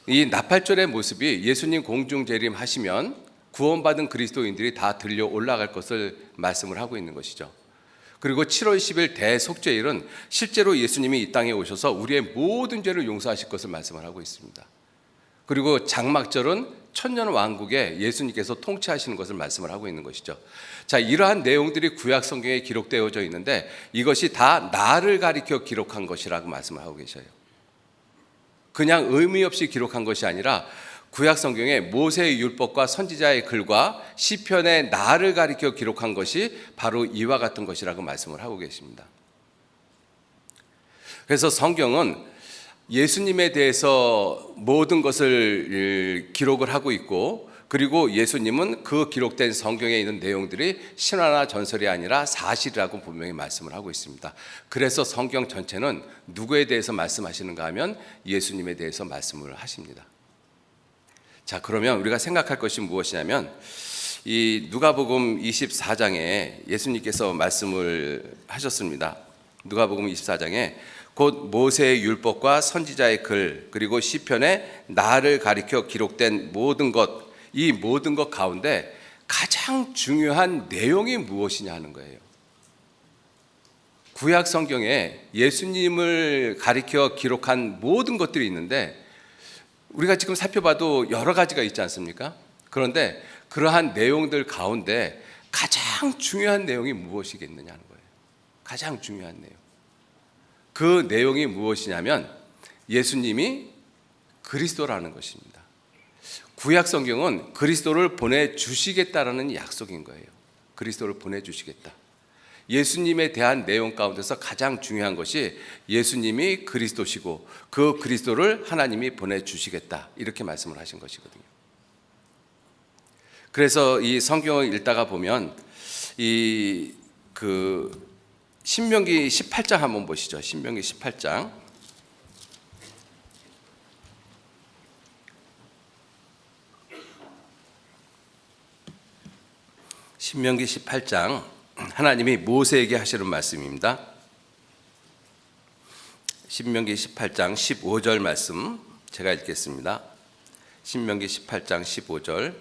S1: 이 나팔절의 모습이 예수님 공중 재림하시면 구원받은 그리스도인들이 다 들려 올라갈 것을 말씀을 하고 있는 것이죠. 그리고 7월 10일 대속죄일은 실제로 예수님이 이 땅에 오셔서 우리의 모든 죄를 용서하실 것을 말씀을 하고 있습니다. 그리고 장막절은 천년 왕국에 예수님께서 통치하시는 것을 말씀을 하고 있는 것이죠. 자, 이러한 내용들이 구약 성경에 기록되어져 있는데 이것이 다 나를 가리켜 기록한 것이라고 말씀을 하고 계셔요. 그냥 의미 없이 기록한 것이 아니라 구약 성경에 모세의 율법과 선지자의 글과 시편의 나를 가리켜 기록한 것이 바로 이와 같은 것이라고 말씀을 하고 계십니다. 그래서 성경은 예수님에 대해서 모든 것을 기록을 하고 있고, 그리고 예수님은 그 기록된 성경에 있는 내용들이 신화나 전설이 아니라 사실이라고 분명히 말씀을 하고 있습니다. 그래서 성경 전체는 누구에 대해서 말씀하시는가 하면 예수님에 대해서 말씀을 하십니다. 자, 그러면 우리가 생각할 것이 무엇이냐면 이 누가복음 24장에 예수님께서 말씀을 하셨습니다. 누가복음 24장에 곧 모세의 율법과 선지자의 글 그리고 시편에 나를 가리켜 기록된 모든 것, 이 모든 것 가운데 가장 중요한 내용이 무엇이냐 하는 거예요. 구약 성경에 예수님을 가리켜 기록한 모든 것들이 있는데 우리가 지금 살펴봐도 여러 가지가 있지 않습니까? 그런데 그러한 내용들 가운데 가장 중요한 내용이 무엇이겠느냐 하는 거예요. 가장 중요한 내용. 그 내용이 무엇이냐면 예수님이 그리스도라는 것입니다. 구약 성경은 그리스도를 보내주시겠다라는 약속인 거예요. 그리스도를 보내주시겠다. 예수님에 대한 내용 가운데서 가장 중요한 것이 예수님이 그리스도시고 그 그리스도를 하나님이 보내주시겠다, 이렇게 말씀을 하신 것이거든요. 그래서 이 성경을 읽다가 보면 신명기 18장 한번 보시죠. 신명기 18장. 신명기 18장, 하나님이 모세에게 하시는 말씀입니다. 신명기 18장 15절 말씀 제가 읽겠습니다. 신명기 18장 15절.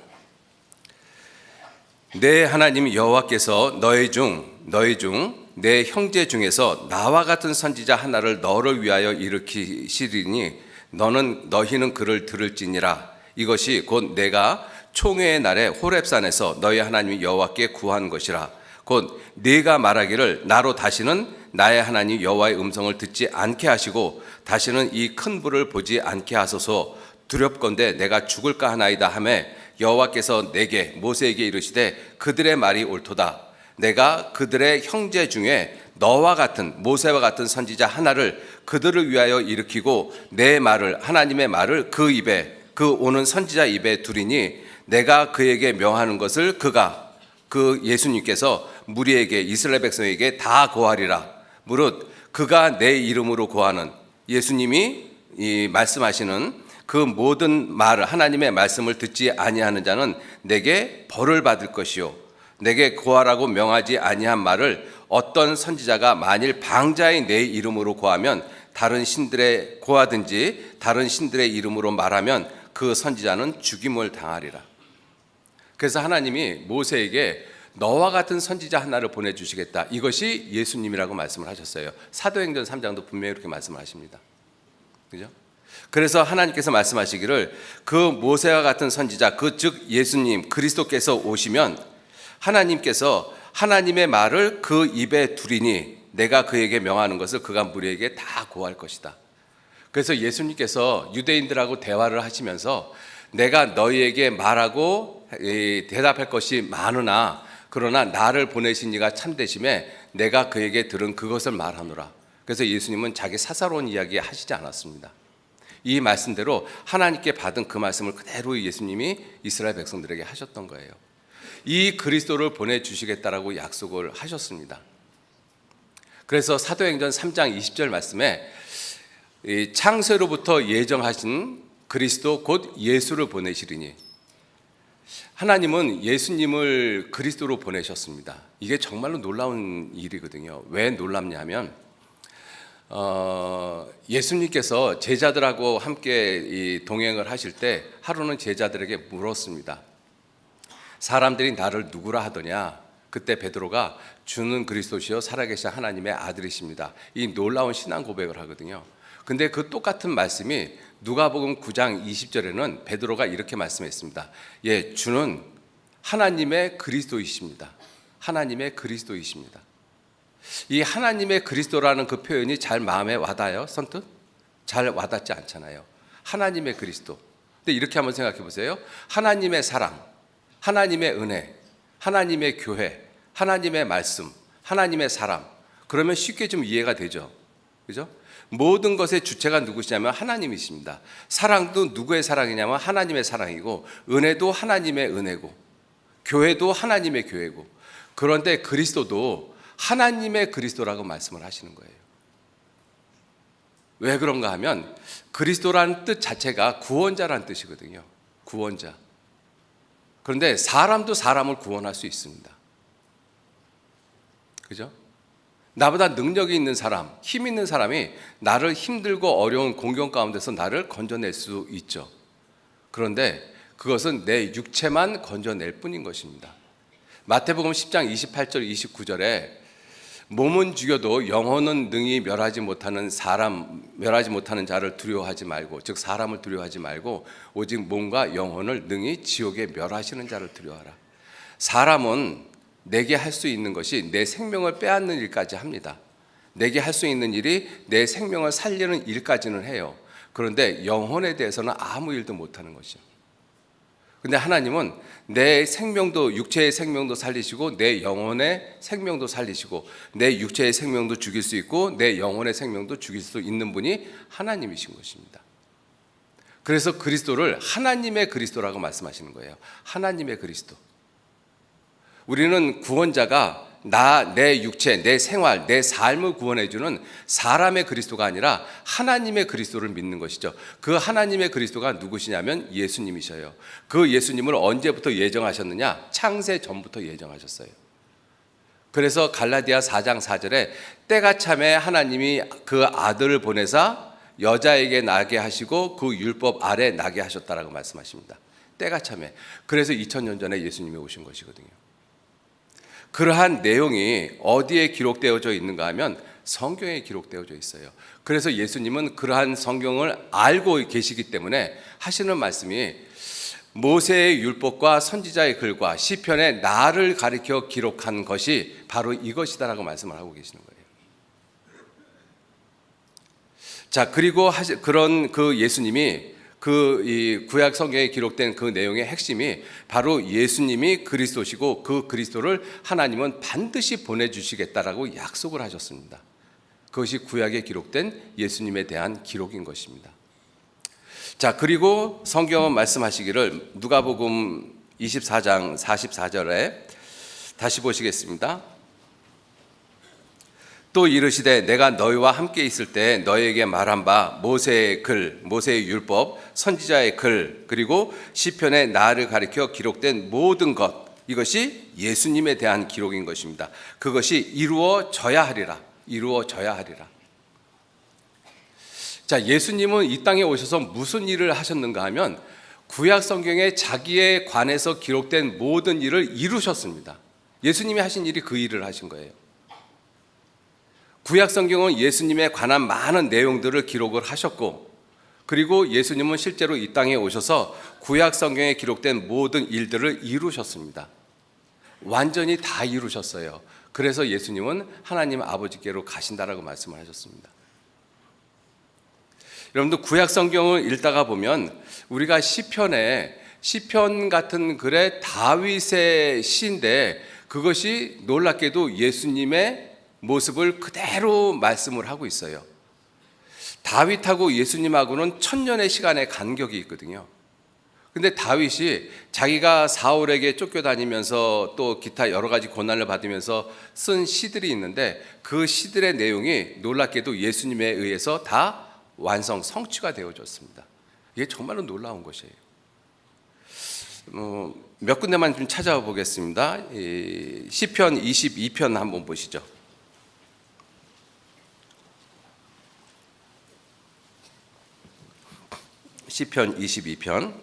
S1: 내 하나님 여호와께서 너희 중 내 형제 중에서 나와 같은 선지자 하나를 너를 위하여 일으키시리니 너희는 그를 들을지니라. 이것이 곧 내가 총회의 날에 호렙산에서 너희 하나님 여호와께 구한 것이라. 곧 네가 말하기를 나로 다시는 나의 하나님 여호와의 음성을 듣지 않게 하시고 다시는 이 큰 불을 보지 않게 하소서. 두렵건대 내가 죽을까 하나이다 하매 여호와께서 내게 모세에게 이르시되 그들의 말이 옳도다. 내가 그들의 형제 중에 너와 같은 모세와 같은 선지자 하나를 그들을 위하여 일으키고 내 말을 하나님의 말을 그 오는 선지자 입에 두리니 내가 그에게 명하는 것을 그 예수님께서 무리에게 이스라엘 백성에게 다 고하리라. 무릇 그가 내 이름으로 고하는, 예수님이 이 말씀하시는 그 모든 말을, 하나님의 말씀을 듣지 아니하는 자는 내게 벌을 받을 것이요 내게 고하라고 명하지 아니한 말을 어떤 선지자가 만일 방자의 내 이름으로 고하면 다른 신들의 고하든지 다른 신들의 이름으로 말하면 그 선지자는 죽임을 당하리라. 그래서 하나님이 모세에게 너와 같은 선지자 하나를 보내주시겠다, 이것이 예수님이라고 말씀을 하셨어요. 사도행전 3장도 분명히 이렇게 말씀을 하십니다. 그죠? 그래서 하나님께서 말씀하시기를 그 모세와 같은 선지자, 즉 예수님 그리스도께서 오시면 하나님께서 하나님의 말을 그 입에 두리니 내가 그에게 명하는 것을 그가 무리에게 다 고할 것이다. 그래서 예수님께서 유대인들하고 대화를 하시면서 내가 너희에게 말하고 대답할 것이 많으나 그러나 나를 보내신 이가 참되심에 내가 그에게 들은 그것을 말하노라. 그래서 예수님은 자기 사사로운 이야기 하시지 않았습니다. 이 말씀대로 하나님께 받은 그 말씀을 그대로 예수님이 이스라엘 백성들에게 하셨던 거예요. 이 그리스도를 보내주시겠다라고 약속을 하셨습니다. 그래서 사도행전 3장 20절 말씀에 창세로부터 예정하신 그리스도 곧 예수를 보내시리니, 하나님은 예수님을 그리스도로 보내셨습니다. 이게 정말로 놀라운 일이거든요. 왜 놀랍냐면 예수님께서 제자들하고 함께 이 동행을 하실 때 하루는 제자들에게 물었습니다. 사람들이 나를 누구라 하더냐? 그때 베드로가 주는 그리스도시요 살아계신 하나님의 아들이십니다. 이 놀라운 신앙 고백을 하거든요. 근데 그 똑같은 말씀이 누가복음 9장 20절에는 베드로가 이렇게 말씀했습니다. 예, 주는 하나님의 그리스도이십니다. 하나님의 그리스도이십니다. 이 하나님의 그리스도라는 그 표현이 잘 마음에 와닿아요? 선뜻? 잘 와닿지 않잖아요. 하나님의 그리스도. 근데 이렇게 한번 생각해 보세요. 하나님의 사랑, 하나님의 은혜, 하나님의 교회, 하나님의 말씀, 하나님의 사람. 그러면 쉽게 좀 이해가 되죠. 그죠? 모든 것의 주체가 누구시냐면 하나님이십니다. 사랑도 누구의 사랑이냐면 하나님의 사랑이고, 은혜도 하나님의 은혜고, 교회도 하나님의 교회고. 그런데 그리스도도 하나님의 그리스도라고 말씀을 하시는 거예요. 왜 그런가 하면 그리스도라는 뜻 자체가 구원자라는 뜻이거든요. 구원자. 그런데 사람도 사람을 구원할 수 있습니다. 그죠? 나보다 능력이 있는 사람, 힘 있는 사람이 나를 힘들고 어려운 공경 가운데서 나를 건져낼 수 있죠. 그런데 그것은 내 육체만 건져낼 뿐인 것입니다. 마태복음 10장 28절 29절에 몸은 죽여도 영혼은 능히 멸하지 못하는 자를 두려워하지 말고, 즉 사람을 두려워하지 말고 오직 몸과 영혼을 능히 지옥에 멸하시는 자를 두려워하라. 사람은 내게 할 수 있는 것이 내 생명을 빼앗는 일까지 합니다. 내게 할 수 있는 일이 내 생명을 살리는 일까지는 해요. 그런데 영혼에 대해서는 아무 일도 못하는 것이죠. 근데 하나님은 내 생명도, 육체의 생명도 살리시고 내 영혼의 생명도 살리시고 내 육체의 생명도 죽일 수 있고 내 영혼의 생명도 죽일 수 있는 분이 하나님이신 것입니다. 그래서 그리스도를 하나님의 그리스도라고 말씀하시는 거예요. 하나님의 그리스도. 우리는 구원자가 내 육체, 내 생활, 내 삶을 구원해주는 사람의 그리스도가 아니라 하나님의 그리스도를 믿는 것이죠. 그 하나님의 그리스도가 누구시냐면 예수님이셔요. 그 예수님을 언제부터 예정하셨느냐? 창세 전부터 예정하셨어요. 그래서 갈라디아 4장 4절에 때가 참에 하나님이 그 아들을 보내사 여자에게 나게 하시고 그 율법 아래 나게 하셨다라고 말씀하십니다. 때가 참에. 그래서 2000년 전에 예수님이 오신 것이거든요. 그러한 내용이 어디에 기록되어져 있는가 하면 성경에 기록되어져 있어요. 그래서 예수님은 그러한 성경을 알고 계시기 때문에 하시는 말씀이 모세의 율법과 선지자의 글과 시편의 나를 가리켜 기록한 것이 바로 이것이다라고 말씀을 하고 계시는 거예요. 자, 그리고 그런 그 예수님이 이 구약 성경에 기록된 그 내용의 핵심이 바로 예수님이 그리스도시고 그 그리스도를 하나님은 반드시 보내주시겠다라고 약속을 하셨습니다. 그것이 구약에 기록된 예수님에 대한 기록인 것입니다. 자, 그리고 성경은 말씀하시기를 누가복음 24장 44절에 다시 보시겠습니다. 또 이르시되 내가 너희와 함께 있을 때 너희에게 말한 바 모세의 글, 모세의 율법, 선지자의 글, 그리고 시편에 나를 가리켜 기록된 모든 것, 이것이 예수님에 대한 기록인 것입니다. 그것이 이루어져야 하리라. 이루어져야 하리라. 자, 예수님은 이 땅에 오셔서 무슨 일을 하셨는가 하면 구약 성경에 자기에 관해서 기록된 모든 일을 이루셨습니다. 예수님이 하신 일이 그 일을 하신 거예요. 구약 성경은 예수님에 관한 많은 내용들을 기록을 하셨고, 그리고 예수님은 실제로 이 땅에 오셔서 구약 성경에 기록된 모든 일들을 이루셨습니다. 완전히 다 이루셨어요. 그래서 예수님은 하나님 아버지께로 가신다라고 말씀을 하셨습니다. 여러분들 구약 성경을 읽다가 보면 우리가 시편 같은 글에 다윗의 시인데 그것이 놀랍게도 예수님의 모습을 그대로 말씀을 하고 있어요. 다윗하고 예수님하고는 1000년의 시간의 간격이 있거든요. 근데 다윗이 자기가 사울에게 쫓겨다니면서 또 기타 여러 가지 고난을 받으면서 쓴 시들이 있는데 그 시들의 내용이 놀랍게도 예수님에 의해서 다 성취가 되어졌습니다. 이게 정말로 놀라운 것이에요. 몇 군데만 좀 찾아보겠습니다. 시편 22편 한번 보시죠. 시편 22편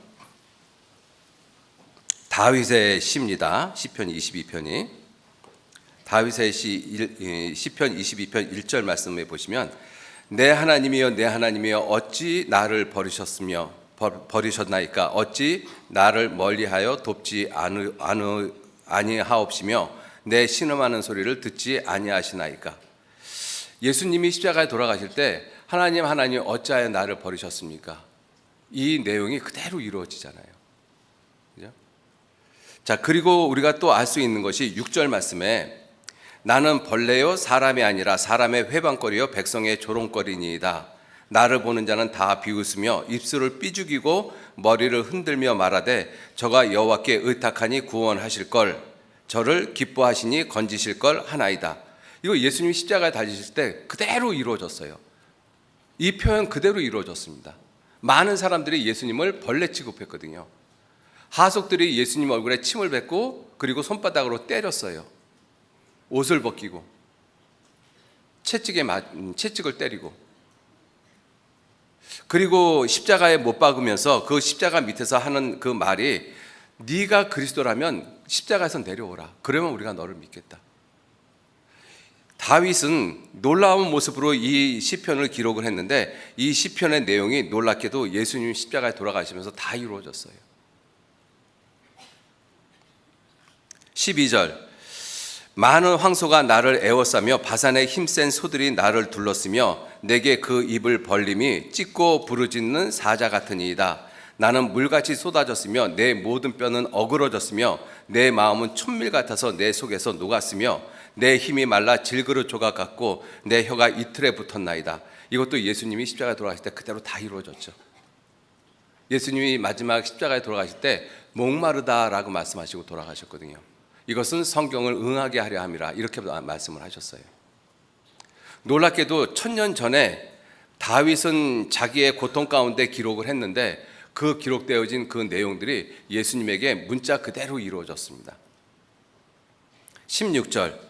S1: 다윗의 시입니다. 시편 22편이 다윗의 시편 22편 1절 말씀에 보시면 내 하나님이여 내 하나님이여 어찌 나를 버리셨나이까 어찌 나를 멀리하여 돕지 아니하옵시며 내 신음하는 소리를 듣지 아니하시나이까. 예수님이 십자가에 돌아가실 때 하나님 하나님 어찌하여 나를 버리셨습니까? 이 내용이 그대로 이루어지잖아요. 그죠? 자, 그리고 우리가 또 알 수 있는 것이 6절 말씀에 나는 벌레요 사람이 아니라 사람의 회방거리요 백성의 조롱거리니이다. 나를 보는 자는 다 비웃으며 입술을 삐죽이고 머리를 흔들며 말하되 저가 여호와께 의탁하니 구원하실 걸 저를 기뻐하시니 건지실 걸 하나이다. 이거 예수님이 십자가에 달리실 때 그대로 이루어졌어요. 이 표현 그대로 이루어졌습니다. 많은 사람들이 예수님을 벌레 취급했거든요. 하속들이 예수님 얼굴에 침을 뱉고 그리고 손바닥으로 때렸어요. 옷을 벗기고 채찍을 때리고 그리고 십자가에 못 박으면서 그 십자가 밑에서 하는 그 말이 네가 그리스도라면 십자가에서 내려오라. 그러면 우리가 너를 믿겠다. 다윗은 놀라운 모습으로 이 시편을 기록을 했는데 이 시편의 내용이 놀랍게도 예수님 십자가에 돌아가시면서 다 이루어졌어요. 12절 많은 황소가 나를 에워싸며 바산의 힘센 소들이 나를 둘렀으며 내게 그 입을 벌림이 찢고 부르짖는 사자 같으니이다. 나는 물같이 쏟아졌으며 내 모든 뼈는 어그러졌으며 내 마음은 촛밀 같아서 내 속에서 녹았으며 내 힘이 말라 질그릇 조각 같고 내 혀가 이틀에 붙었나이다. 이것도 예수님이 십자가에 돌아가실 때 그대로 다 이루어졌죠. 예수님이 마지막 십자가에 돌아가실 때 목마르다라고 말씀하시고 돌아가셨거든요. 이것은 성경을 응하게 하려 함이라 이렇게 말씀을 하셨어요. 놀랍게도 1000년 전에 다윗은 자기의 고통 가운데 기록을 했는데 그 기록되어진 그 내용들이 예수님에게 문자 그대로 이루어졌습니다. 16절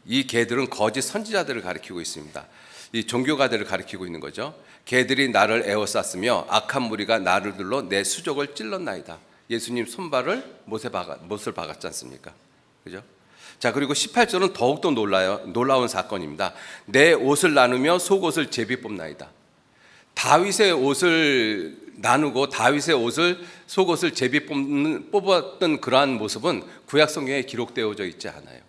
S1: 이 개들은 거짓 선지자들을 가리키고 있습니다. 이 종교가들을 가리키고 있는 거죠. 개들이 나를 에워쌌으며 악한 무리가 나를 둘러 내 수족을 찔렀나이다. 예수님 손발을 못을 박았지 않습니까? 그죠? 자, 그리고 18절은 더욱더 놀라운 사건입니다. 내 옷을 나누며 속옷을 제비 뽑나이다. 다윗의 옷을 나누고 다윗의 속옷을 제비 뽑았던 그러한 모습은 구약 성경에 기록되어져 있지 않아요.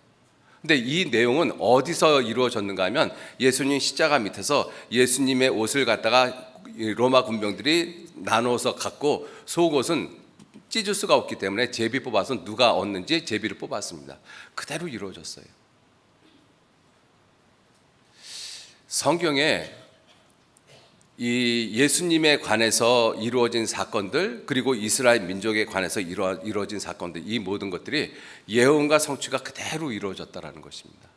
S1: 근데 이 내용은 어디서 이루어졌는가 하면 예수님 십자가 밑에서 예수님의 옷을 갖다가 로마 군병들이 나누어서 갖고 속옷은 찢을 수가 없기 때문에 제비 뽑아서 누가 얻는지 제비를 뽑았습니다. 그대로 이루어졌어요. 성경에 이 예수님에 관해서 이루어진 사건들 그리고 이스라엘 민족에 관해서 이루어진 사건들 이 모든 것들이 예언과 성취가 그대로 이루어졌다라는 것입니다.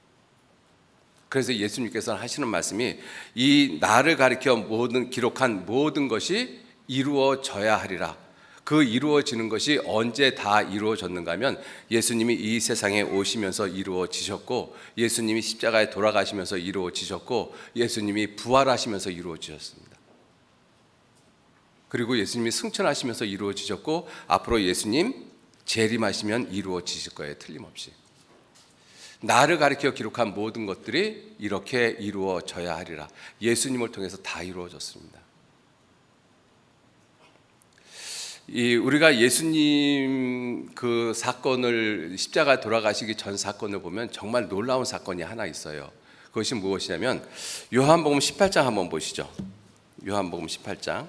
S1: 그래서 예수님께서 하시는 말씀이 이 나를 가리켜 기록한 모든 것이 이루어져야 하리라. 그 이루어지는 것이 언제 다 이루어졌는가 하면 예수님이 이 세상에 오시면서 이루어지셨고 예수님이 십자가에 돌아가시면서 이루어지셨고 예수님이 부활하시면서 이루어지셨습니다. 그리고 예수님이 승천하시면서 이루어지셨고 앞으로 예수님 재림하시면 이루어지실 거예요. 틀림없이. 나를 가리켜 기록한 모든 것들이 이렇게 이루어져야 하리라. 예수님을 통해서 다 이루어졌습니다. 우리가 예수님 그 사건을 십자가 돌아가시기 전 사건을 보면 정말 놀라운 사건이 하나 있어요. 그것이 무엇이냐면 요한복음 18장 한번 보시죠. 요한복음 18장.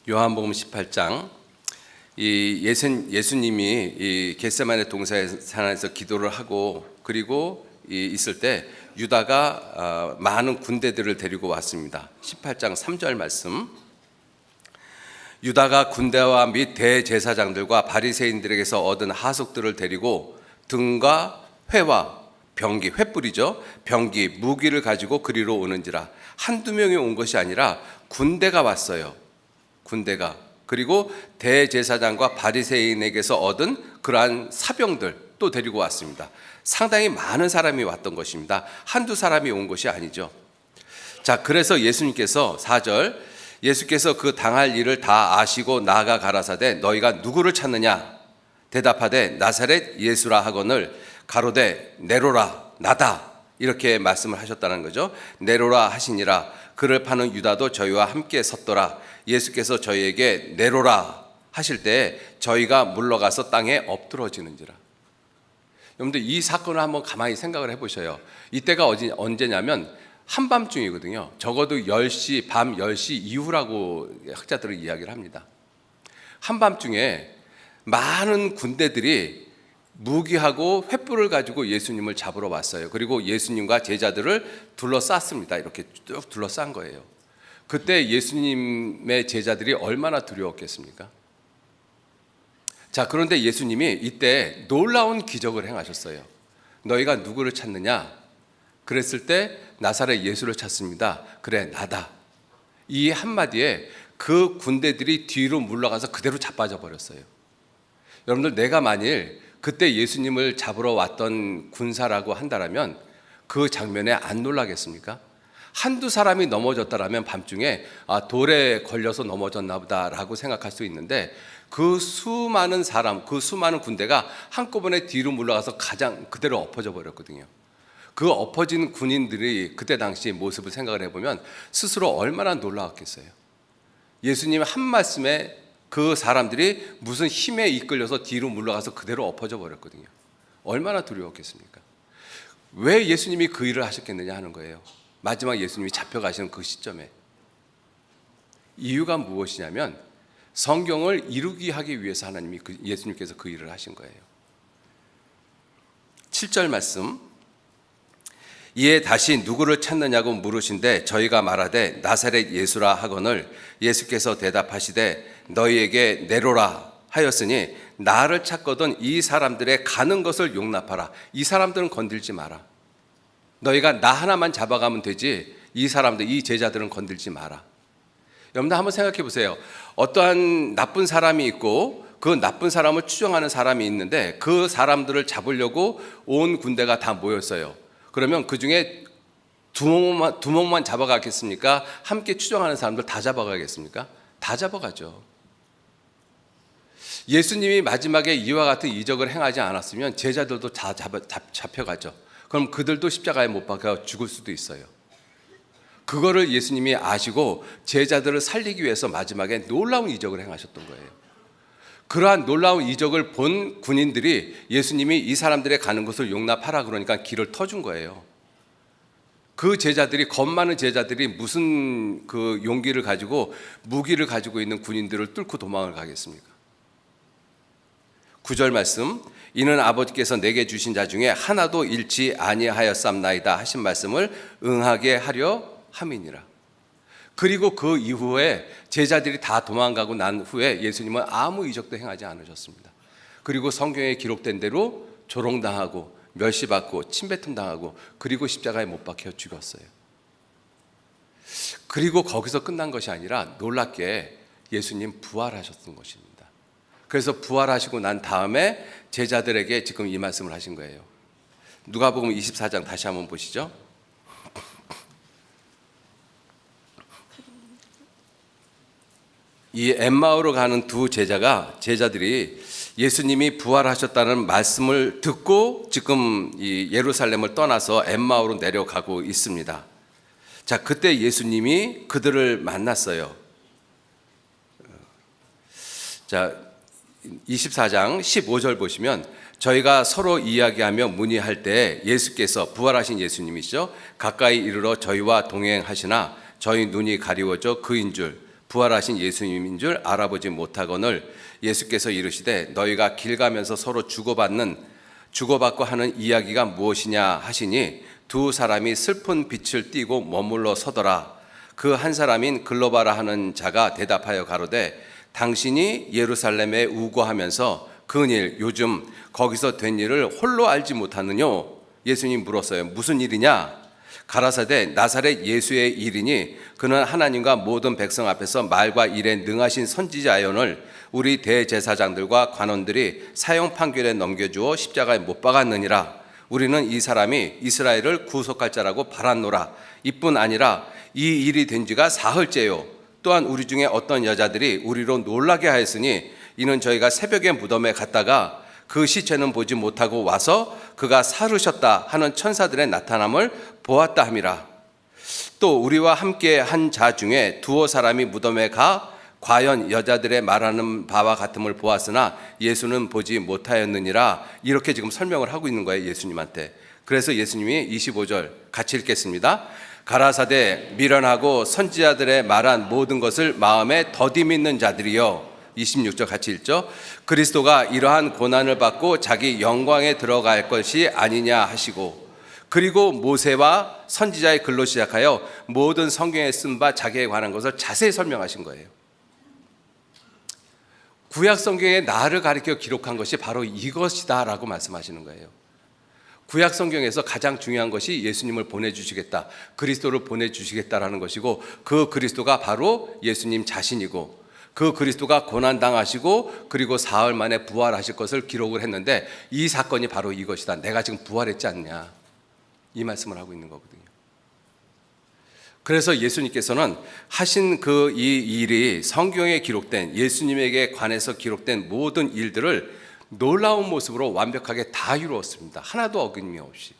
S1: 요한복음 18장. 예수님이 이 겟세마네 동산에서 기도를 하고 그리고 있을 때 유다가 많은 군대들을 데리고 왔습니다. 18장 3절 말씀. 유다가 군대와 및 대제사장들과 바리새인들에게서 얻은 하속들을 데리고 등과 회와 병기, 횃불이죠. 병기, 무기를 가지고 그리로 오는지라. 한두 명이 온 것이 아니라 군대가 왔어요. 군대가. 그리고 대제사장과 바리새인에게서 얻은 그러한 사병들 또 데리고 왔습니다. 상당히 많은 사람이 왔던 것입니다. 한두 사람이 온 것이 아니죠. 자, 그래서 예수님께서 4절, 예수께서 그 당할 일을 다 아시고 나아가 가라사대 너희가 누구를 찾느냐? 대답하되 나사렛 예수라 하거늘 가로되 네로라 나다, 이렇게 말씀을 하셨다는 거죠. 네로라 하시니라. 그를 파는 유다도 저희와 함께 섰더라. 예수께서 저희에게 네로라 하실 때 저희가 물러가서 땅에 엎드러지는지라. 여러분들 이 사건을 한번 가만히 생각을 해보셔요. 이때가 언제냐면 한밤중이거든요. 적어도 10시, 밤 10시 이후라고 학자들은 이야기를 합니다. 한밤중에 많은 군대들이 무기하고 횃불을 가지고 예수님을 잡으러 왔어요. 그리고 예수님과 제자들을 둘러쌌습니다. 이렇게 쭉 둘러싼 거예요. 그때 예수님의 제자들이 얼마나 두려웠겠습니까? 자, 그런데 예수님이 이때 놀라운 기적을 행하셨어요. 너희가 누구를 찾느냐? 그랬을 때 나사렛 예수를 찾습니다. 그래, 나다. 이 한마디에 그 군대들이 뒤로 물러가서 그대로 자빠져 버렸어요. 여러분들, 내가 만일 그때 예수님을 잡으러 왔던 군사라고 한다면 그 장면에 안 놀라겠습니까? 한두 사람이 넘어졌다라면 밤중에 돌에 걸려서 넘어졌나 보다라고 생각할 수 있는데 그 수많은 사람, 그 수많은 군대가 한꺼번에 뒤로 물러가서 그대로 엎어져 버렸거든요. 그 엎어진 군인들이 그때 당시 모습을 생각을 해보면 스스로 얼마나 놀라웠겠어요. 예수님 한 말씀에 그 사람들이 무슨 힘에 이끌려서 뒤로 물러가서 그대로 엎어져 버렸거든요. 얼마나 두려웠겠습니까? 왜 예수님이 그 일을 하셨겠느냐 하는 거예요. 마지막 예수님이 잡혀가시는 그 시점에. 이유가 무엇이냐면 성경을 이루기 하기 위해서 예수님께서 그 일을 하신 거예요. 7절 말씀, 이에 다시 누구를 찾느냐고 물으신데 저희가 말하되 나사렛 예수라 하거늘 예수께서 대답하시되 너희에게 네로라 하였으니 나를 찾거든 이 사람들의 가는 것을 용납하라. 이 사람들은 건들지 마라. 너희가 나 하나만 잡아가면 되지 이 사람들, 이 제자들은 건들지 마라. 여러분들 한번 생각해 보세요. 어떠한 나쁜 사람이 있고 그 나쁜 사람을 추종하는 사람이 있는데 그 사람들을 잡으려고 온 군대가 다 모였어요. 그러면 그 중에 두목만 잡아가겠습니까? 함께 추종하는 사람들 다 잡아가겠습니까? 다 잡아가죠. 예수님이 마지막에 이와 같은 이적을 행하지 않았으면 제자들도 다 잡혀가죠. 그럼 그들도 십자가에 못 박혀 죽을 수도 있어요. 그거를 예수님이 아시고 제자들을 살리기 위해서 마지막에 놀라운 이적을 행하셨던 거예요. 그러한 놀라운 이적을 본 군인들이 예수님이 이 사람들의 가는 것을 용납하라 그러니까 길을 터준 거예요. 그 제자들이, 겁 많은 제자들이 무슨 그 용기를 가지고 무기를 가지고 있는 군인들을 뚫고 도망을 가겠습니까? 9절 말씀, 이는 아버지께서 내게 주신 자 중에 하나도 잃지 아니하였삼나이다 하신 말씀을 응하게 하려 함이니라. 그리고 그 이후에 제자들이 다 도망가고 난 후에 예수님은 아무 이적도 행하지 않으셨습니다. 그리고 성경에 기록된 대로 조롱당하고 멸시받고 침뱉음당하고 그리고 십자가에 못 박혀 죽었어요. 그리고 거기서 끝난 것이 아니라 놀랍게 예수님 부활하셨던 것입니다. 그래서 부활하시고 난 다음에 제자들에게 지금 이 말씀을 하신 거예요. 누가복음 24장 다시 한번 보시죠. 이 엠마오로 가는 두 제자들이 예수님이 부활하셨다는 말씀을 듣고 지금 이 예루살렘을 떠나서 엠마오로 내려가고 있습니다. 자, 그때 예수님이 그들을 만났어요. 자, 24장 15절 보시면 저희가 서로 이야기하며 문의할 때 예수께서, 부활하신 예수님이시죠, 가까이 이르러 저희와 동행하시나 저희 눈이 가리워져 그인 줄, 부활하신 예수님인 줄 알아보지 못하거늘 예수께서 이르시되 너희가 길 가면서 서로 주고받고 하는 이야기가 무엇이냐 하시니 두 사람이 슬픈 빛을 띠고 머물러 서더라. 그 한 사람인 글로바라 하는 자가 대답하여 가로되 당신이 예루살렘에 우거하면서 그일 요즘 거기서 된 일을 홀로 알지 못하느뇨? 예수님 물었어요. 무슨 일이냐? 가라사대 나사렛 예수의 일이니 그는 하나님과 모든 백성 앞에서 말과 일에 능하신 선지자여를 우리 대제사장들과 관원들이 사형 판결에 넘겨주어 십자가에 못 박았느니라. 우리는 이 사람이 이스라엘을 구속할 자라고 바랐노라. 이뿐 아니라 이 일이 된 지가 사흘째요. 또한 우리 중에 어떤 여자들이 우리로 놀라게 하였으니 이는 저희가 새벽에 무덤에 갔다가 그 시체는 보지 못하고 와서 그가 살으셨다 하는 천사들의 나타남을 보았다 함이라. 또 우리와 함께 한 자 중에 두어 사람이 무덤에 가 과연 여자들의 말하는 바와 같음을 보았으나 예수는 보지 못하였느니라. 이렇게 지금 설명을 하고 있는 거예요, 예수님한테. 그래서 예수님이 25절 같이 읽겠습니다. 가라사대 미련하고 선지자들의 말한 모든 것을 마음에 더디 믿는 자들이여. 26절 같이 읽죠. 그리스도가 이러한 고난을 받고 자기 영광에 들어갈 것이 아니냐 하시고, 그리고 모세와 선지자의 글로 시작하여 모든 성경에 쓴 바 자기에 관한 것을 자세히 설명하신 거예요. 구약 성경에 나를 가리켜 기록한 것이 바로 이것이다 라고 말씀하시는 거예요. 구약 성경에서 가장 중요한 것이 예수님을 보내주시겠다, 그리스도를 보내주시겠다라는 것이고, 그 그리스도가 바로 예수님 자신이고, 그 그리스도가 고난당하시고 그리고 사흘 만에 부활하실 것을 기록을 했는데, 이 사건이 바로 이것이다. 내가 지금 부활했지 않냐, 이 말씀을 하고 있는 거거든요. 그래서 예수님께서는 하신 그 이 일이 성경에 기록된, 예수님에게 관해서 기록된 모든 일들을 놀라운 모습으로 완벽하게 다 이루었습니다. 하나도 어김이 없이.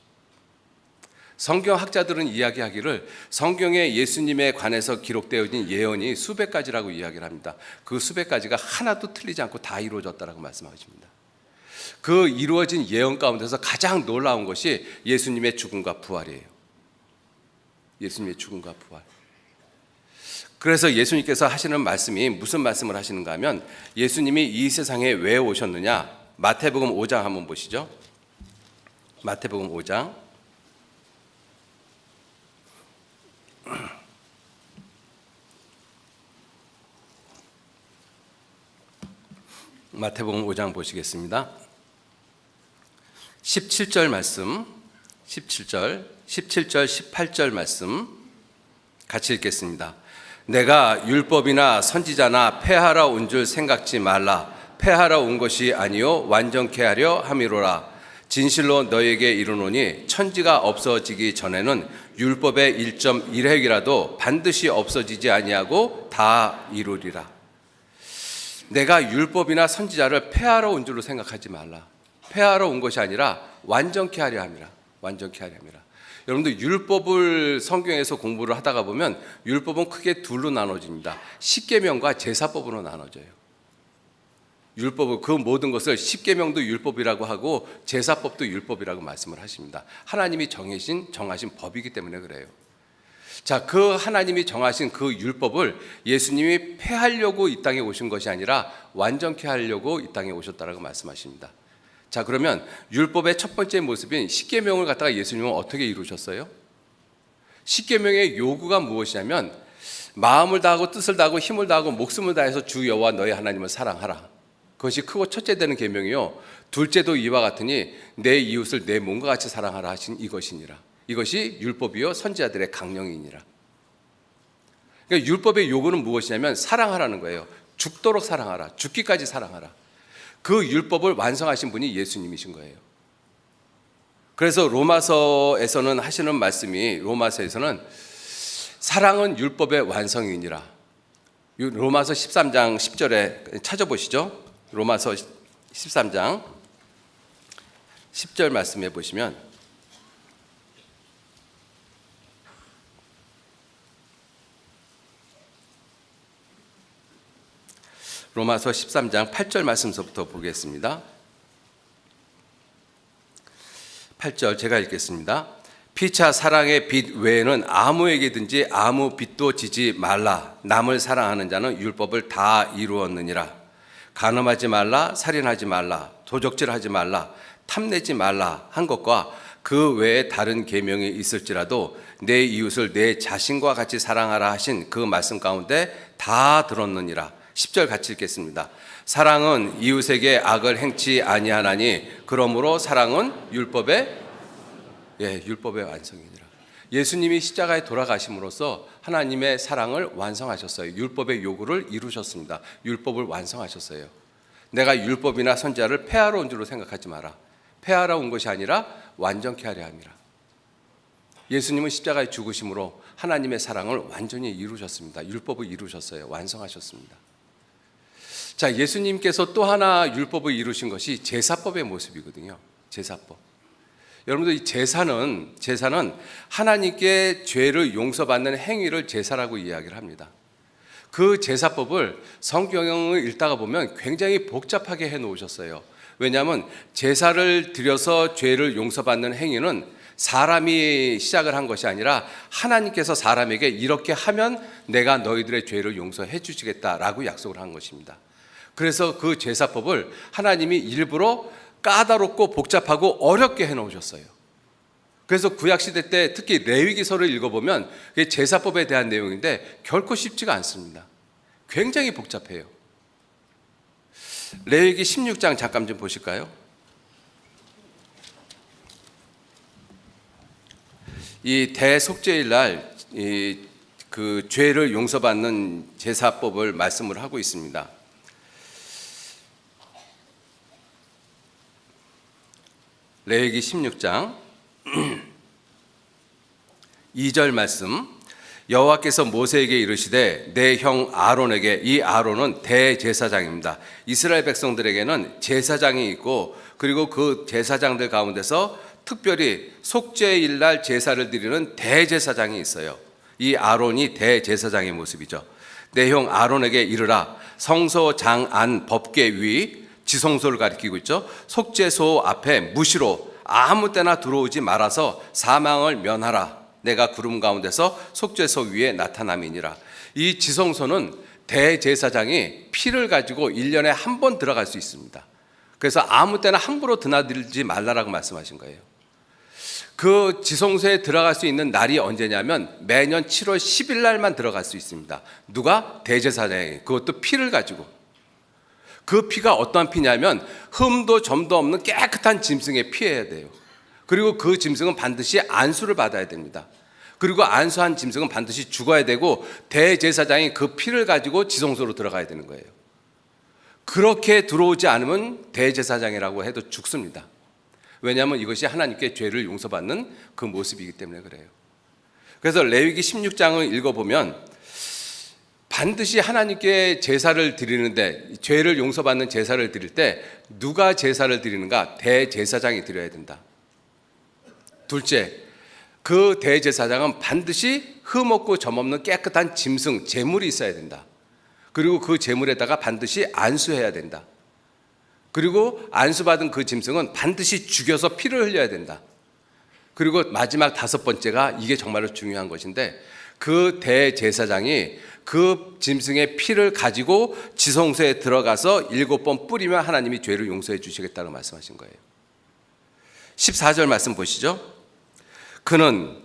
S1: 성경학자들은 이야기하기를 성경에 예수님에 관해서 기록되어진 예언이 수백 가지라고 이야기를 합니다. 그 수백 가지가 하나도 틀리지 않고 다 이루어졌다라고 말씀하십니다. 그 이루어진 예언 가운데서 가장 놀라운 것이 예수님의 죽음과 부활이에요. 예수님의 죽음과 부활. 그래서 예수님께서 하시는 말씀이 무슨 말씀을 하시는가 하면, 예수님이 이 세상에 왜 오셨느냐, 마태복음 5장 한번 보시죠. 마태복음 5장 마태복음 5장 보시겠습니다. 17절 말씀, 17절, 18절 말씀 같이 읽겠습니다. 내가 율법이나 선지자나 폐하러 온 줄 생각지 말라. 폐하러 온 것이 아니요 완전케 하려 함이로라. 진실로 너에게 이르노니 천지가 없어지기 전에는 율법의 1.1획이라도 반드시 없어지지 아니하고 다 이루리라. 내가 율법이나 선지자를 폐하러 온 줄로 생각하지 말라. 폐하러 온 것이 아니라 완전케 하려 함이라. 완전케 하려 함이라. 여러분들, 율법을 성경에서 공부를 하다가 보면 율법은 크게 둘로 나눠집니다. 십계명과 제사법으로 나눠져요. 율법은 그 모든 것을 십계명도 율법이라고 하고 제사법도 율법이라고 말씀을 하십니다. 하나님이 정하신 법이기 때문에 그래요. 자, 그 하나님이 정하신 그 율법을 예수님이 폐하려고 이 땅에 오신 것이 아니라 완전케 하려고 이 땅에 오셨다라고 말씀하십니다. 자, 그러면 율법의 첫 번째 모습인 십계명을 갖다가 예수님은 어떻게 이루셨어요? 십계명의 요구가 무엇이냐면, 마음을 다하고 뜻을 다하고 힘을 다하고 목숨을 다해서 주 여호와 너희 하나님을 사랑하라. 그것이 크고 첫째 되는 계명이요, 둘째도 이와 같으니 내 이웃을 내 몸과 같이 사랑하라 하신 이것이니라. 이것이 율법이요 선지자들의 강령이니라. 그러니까 율법의 요구는 무엇이냐면 사랑하라는 거예요. 죽도록 사랑하라. 죽기까지 사랑하라. 그 율법을 완성하신 분이 예수님이신 거예요. 그래서 로마서에서는 하시는 말씀이, 로마서에서는 사랑은 율법의 완성이니라. 로마서 13장 10절에 찾아보시죠. 로마서 13장 10절 말씀해 보시면, 로마서 13장 8절 말씀서부터 보겠습니다. 8절 제가 읽겠습니다. 피차 사랑의 빚 외에는 아무에게든지 아무 빚도 지지 말라. 남을 사랑하는 자는 율법을 다 이루었느니라. 간음하지 말라, 살인하지 말라, 도적질하지 말라, 탐내지 말라 한 것과 그 외에 다른 계명이 있을지라도 내 이웃을 내 자신과 같이 사랑하라 하신 그 말씀 가운데 다 들었느니라. 10절 같이 읽겠습니다. 사랑은 이웃에게 악을 행치 아니하나니 그러므로 사랑은 율법의 완성이니라. 예수님이 십자가에 돌아가심으로써 하나님의 사랑을 완성하셨어요. 율법의 요구를 이루셨습니다. 율법을 완성하셨어요. 내가 율법이나 선지자를 폐하러 온 줄로 생각하지 마라. 폐하러 온 것이 아니라 완전케 하려 함이라. 예수님은 십자가의 죽으심으로 하나님의 사랑을 완전히 이루셨습니다. 율법을 이루셨어요. 완성하셨습니다. 자, 예수님께서 또 하나 율법을 이루신 것이 제사법의 모습이거든요. 제사법. 여러분들, 이 제사는 하나님께 죄를 용서받는 행위를 제사라고 이야기를 합니다. 그 제사법을 성경을 읽다가 보면 굉장히 복잡하게 해 놓으셨어요. 왜냐하면 제사를 드려서 죄를 용서받는 행위는 사람이 시작을 한 것이 아니라 하나님께서 사람에게 이렇게 하면 내가 너희들의 죄를 용서해 주시겠다라고 약속을 한 것입니다. 그래서 그 제사법을 하나님이 일부러 까다롭고 복잡하고 어렵게 해놓으셨어요. 그래서 구약시대 때 특히 레위기서를 읽어보면 그게 제사법에 대한 내용인데 결코 쉽지가 않습니다. 굉장히 복잡해요. 레위기 16장 잠깐 좀 보실까요? 이 대속죄일 날 그 죄를 용서받는 제사법을 말씀을 하고 있습니다. 레위기 16장 2절 말씀. 여호와께서 모세에게 이르시되 내 형 아론에게, 이 아론은 대제사장입니다. 이스라엘 백성들에게는 제사장이 있고 그리고 그 제사장들 가운데서 특별히 속죄일 날 제사를 드리는 대제사장이 있어요. 이 아론이 대제사장의 모습이죠. 내 형 아론에게 이르라. 성소 장안 법궤 위, 지성소를 가리키고 있죠. 속죄소 앞에 무시로 아무 때나 들어오지 말아서 사망을 면하라. 내가 구름 가운데서 속죄소 위에 나타남이니라. 이 지성소는 대제사장이 피를 가지고 1년에 한 번 들어갈 수 있습니다. 그래서 아무 때나 함부로 드나들지 말라라고 말씀하신 거예요. 그 지성소에 들어갈 수 있는 날이 언제냐면 매년 7월 10일 날만 들어갈 수 있습니다. 누가? 대제사장이. 그것도 피를 가지고. 그 피가 어떠한 피냐면 흠도 점도 없는 깨끗한 짐승의 피여야 돼요. 그리고 그 짐승은 반드시 안수를 받아야 됩니다. 그리고 안수한 짐승은 반드시 죽어야 되고 대제사장이 그 피를 가지고 지성소로 들어가야 되는 거예요. 그렇게 들어오지 않으면 대제사장이라고 해도 죽습니다. 왜냐하면 이것이 하나님께 죄를 용서받는 그 모습이기 때문에 그래요. 그래서 레위기 16장을 읽어보면 반드시 하나님께 제사를 드리는데, 죄를 용서받는 제사를 드릴 때 누가 제사를 드리는가? 대제사장이 드려야 된다. 둘째, 그 대제사장은 반드시 흠없고 점없는 깨끗한 짐승, 제물이 있어야 된다. 그리고 그 제물에다가 반드시 안수해야 된다. 그리고 안수받은 그 짐승은 반드시 죽여서 피를 흘려야 된다. 그리고 마지막 5번째가 이게 정말로 중요한 것인데, 그 대제사장이 그 짐승의 피를 가지고 지성소에 들어가서 7번 뿌리면 하나님이 죄를 용서해 주시겠다고 말씀하신 거예요. 14절 말씀 보시죠. 그는,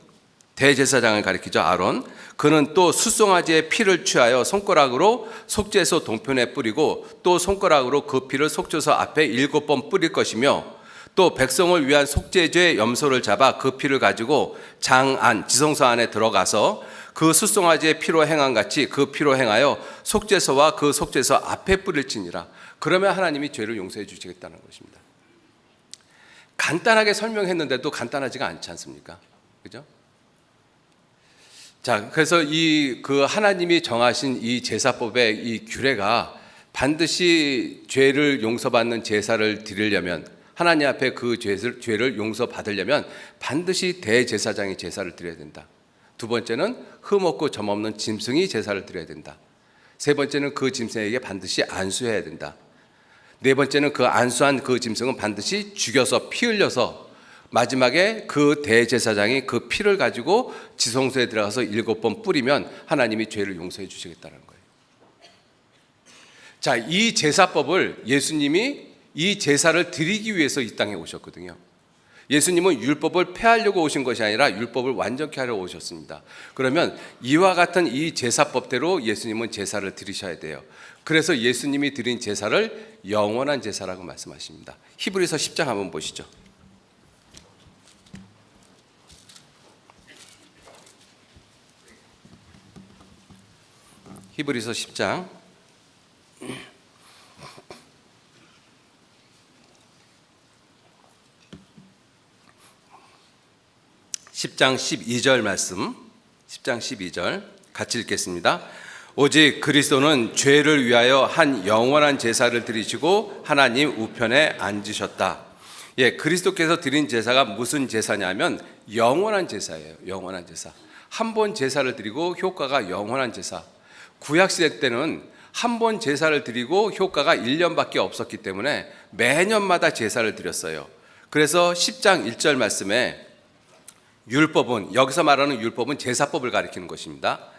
S1: 대제사장을 가리키죠, 아론. 그는 또 숫송아지의 피를 취하여 손가락으로 속죄소 동편에 뿌리고 또 손가락으로 그 피를 속죄소 앞에 7번 뿌릴 것이며, 또 백성을 위한 속죄죄 염소를 잡아 그 피를 가지고 장 안, 지성소 안에 들어가서 그 숫송아지의 피로 행한 같이 그 피로 행하여 속죄소와 그 속죄소 앞에 뿌릴지니라. 그러면 하나님이 죄를 용서해 주시겠다는 것입니다. 간단하게 설명했는데도 간단하지가 않지 않습니까? 그죠? 자, 그래서 그 하나님이 정하신 이 제사법의 이 규례가 반드시 죄를 용서받는 제사를 드리려면, 하나님 앞에 그 죄를 용서받으려면 반드시 대제사장이 제사를 드려야 된다. 두 번째는 흠없고 점없는 짐승이 제사를 드려야 된다. 세 번째는 그 짐승에게 반드시 안수해야 된다. 네 번째는 그 안수한 그 짐승은 반드시 죽여서 피 흘려서 마지막에 그 대제사장이 그 피를 가지고 지성소에 들어가서 7번 뿌리면 하나님이 죄를 용서해 주시겠다는 거예요. 자, 이 제사법을 예수님이 이 제사를 드리기 위해서 이 땅에 오셨거든요. 예수님은 율법을 폐하려고 오신 것이 아니라 율법을 완전케 하려고 오셨습니다. 그러면 이와 같은 이 제사법대로 예수님은 제사를 드리셔야 돼요. 그래서 예수님이 드린 제사를 영원한 제사라고 말씀하십니다. 히브리서 10장 한번 보시죠. 히브리서 10장 12절 말씀, 10장 12절 같이 읽겠습니다. 오직 그리스도는 죄를 위하여 한 영원한 제사를 드리시고 하나님 우편에 앉으셨다. 예, 그리스도께서 드린 제사가 무슨 제사냐면 영원한 제사예요. 영원한 제사. 한 번 제사를 드리고 효과가 영원한 제사. 구약시대 때는 한 번 제사를 드리고 효과가 1년밖에 없었기 때문에 매년마다 제사를 드렸어요. 그래서 10장 1절 말씀에 율법은, 여기서 말하는 율법은 제사법을 가리키는 것입니다.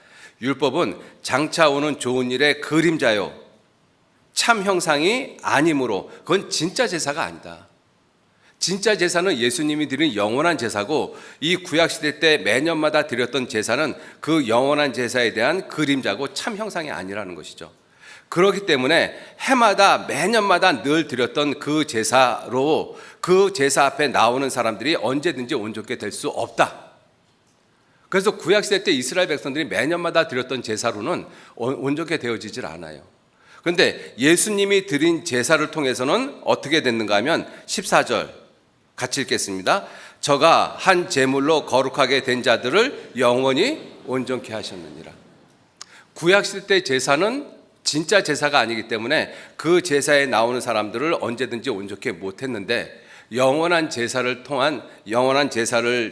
S1: 율법은 장차 오는 좋은 일의 그림자요 참 형상이 아니므로 그건 진짜 제사가 아니다. 진짜 제사는 예수님이 드린 영원한 제사고, 이 구약시대 때 매년마다 드렸던 제사는 그 영원한 제사에 대한 그림자고 참 형상이 아니라는 것이죠. 그렇기 때문에 해마다 매년마다 늘 드렸던 그 제사로 그 제사 앞에 나오는 사람들이 언제든지 온전케 될 수 없다. 그래서 구약시대 때 이스라엘 백성들이 매년마다 드렸던 제사로는 온전케 되어지질 않아요. 그런데 예수님이 드린 제사를 통해서는 어떻게 됐는가 하면 14절 같이 읽겠습니다. 저가 한 제물로 거룩하게 된 자들을 영원히 온전케 하셨느니라. 구약시대 때 제사는 진짜 제사가 아니기 때문에 그 제사에 나오는 사람들을 언제든지 온전케 못했는데, 영원한 제사를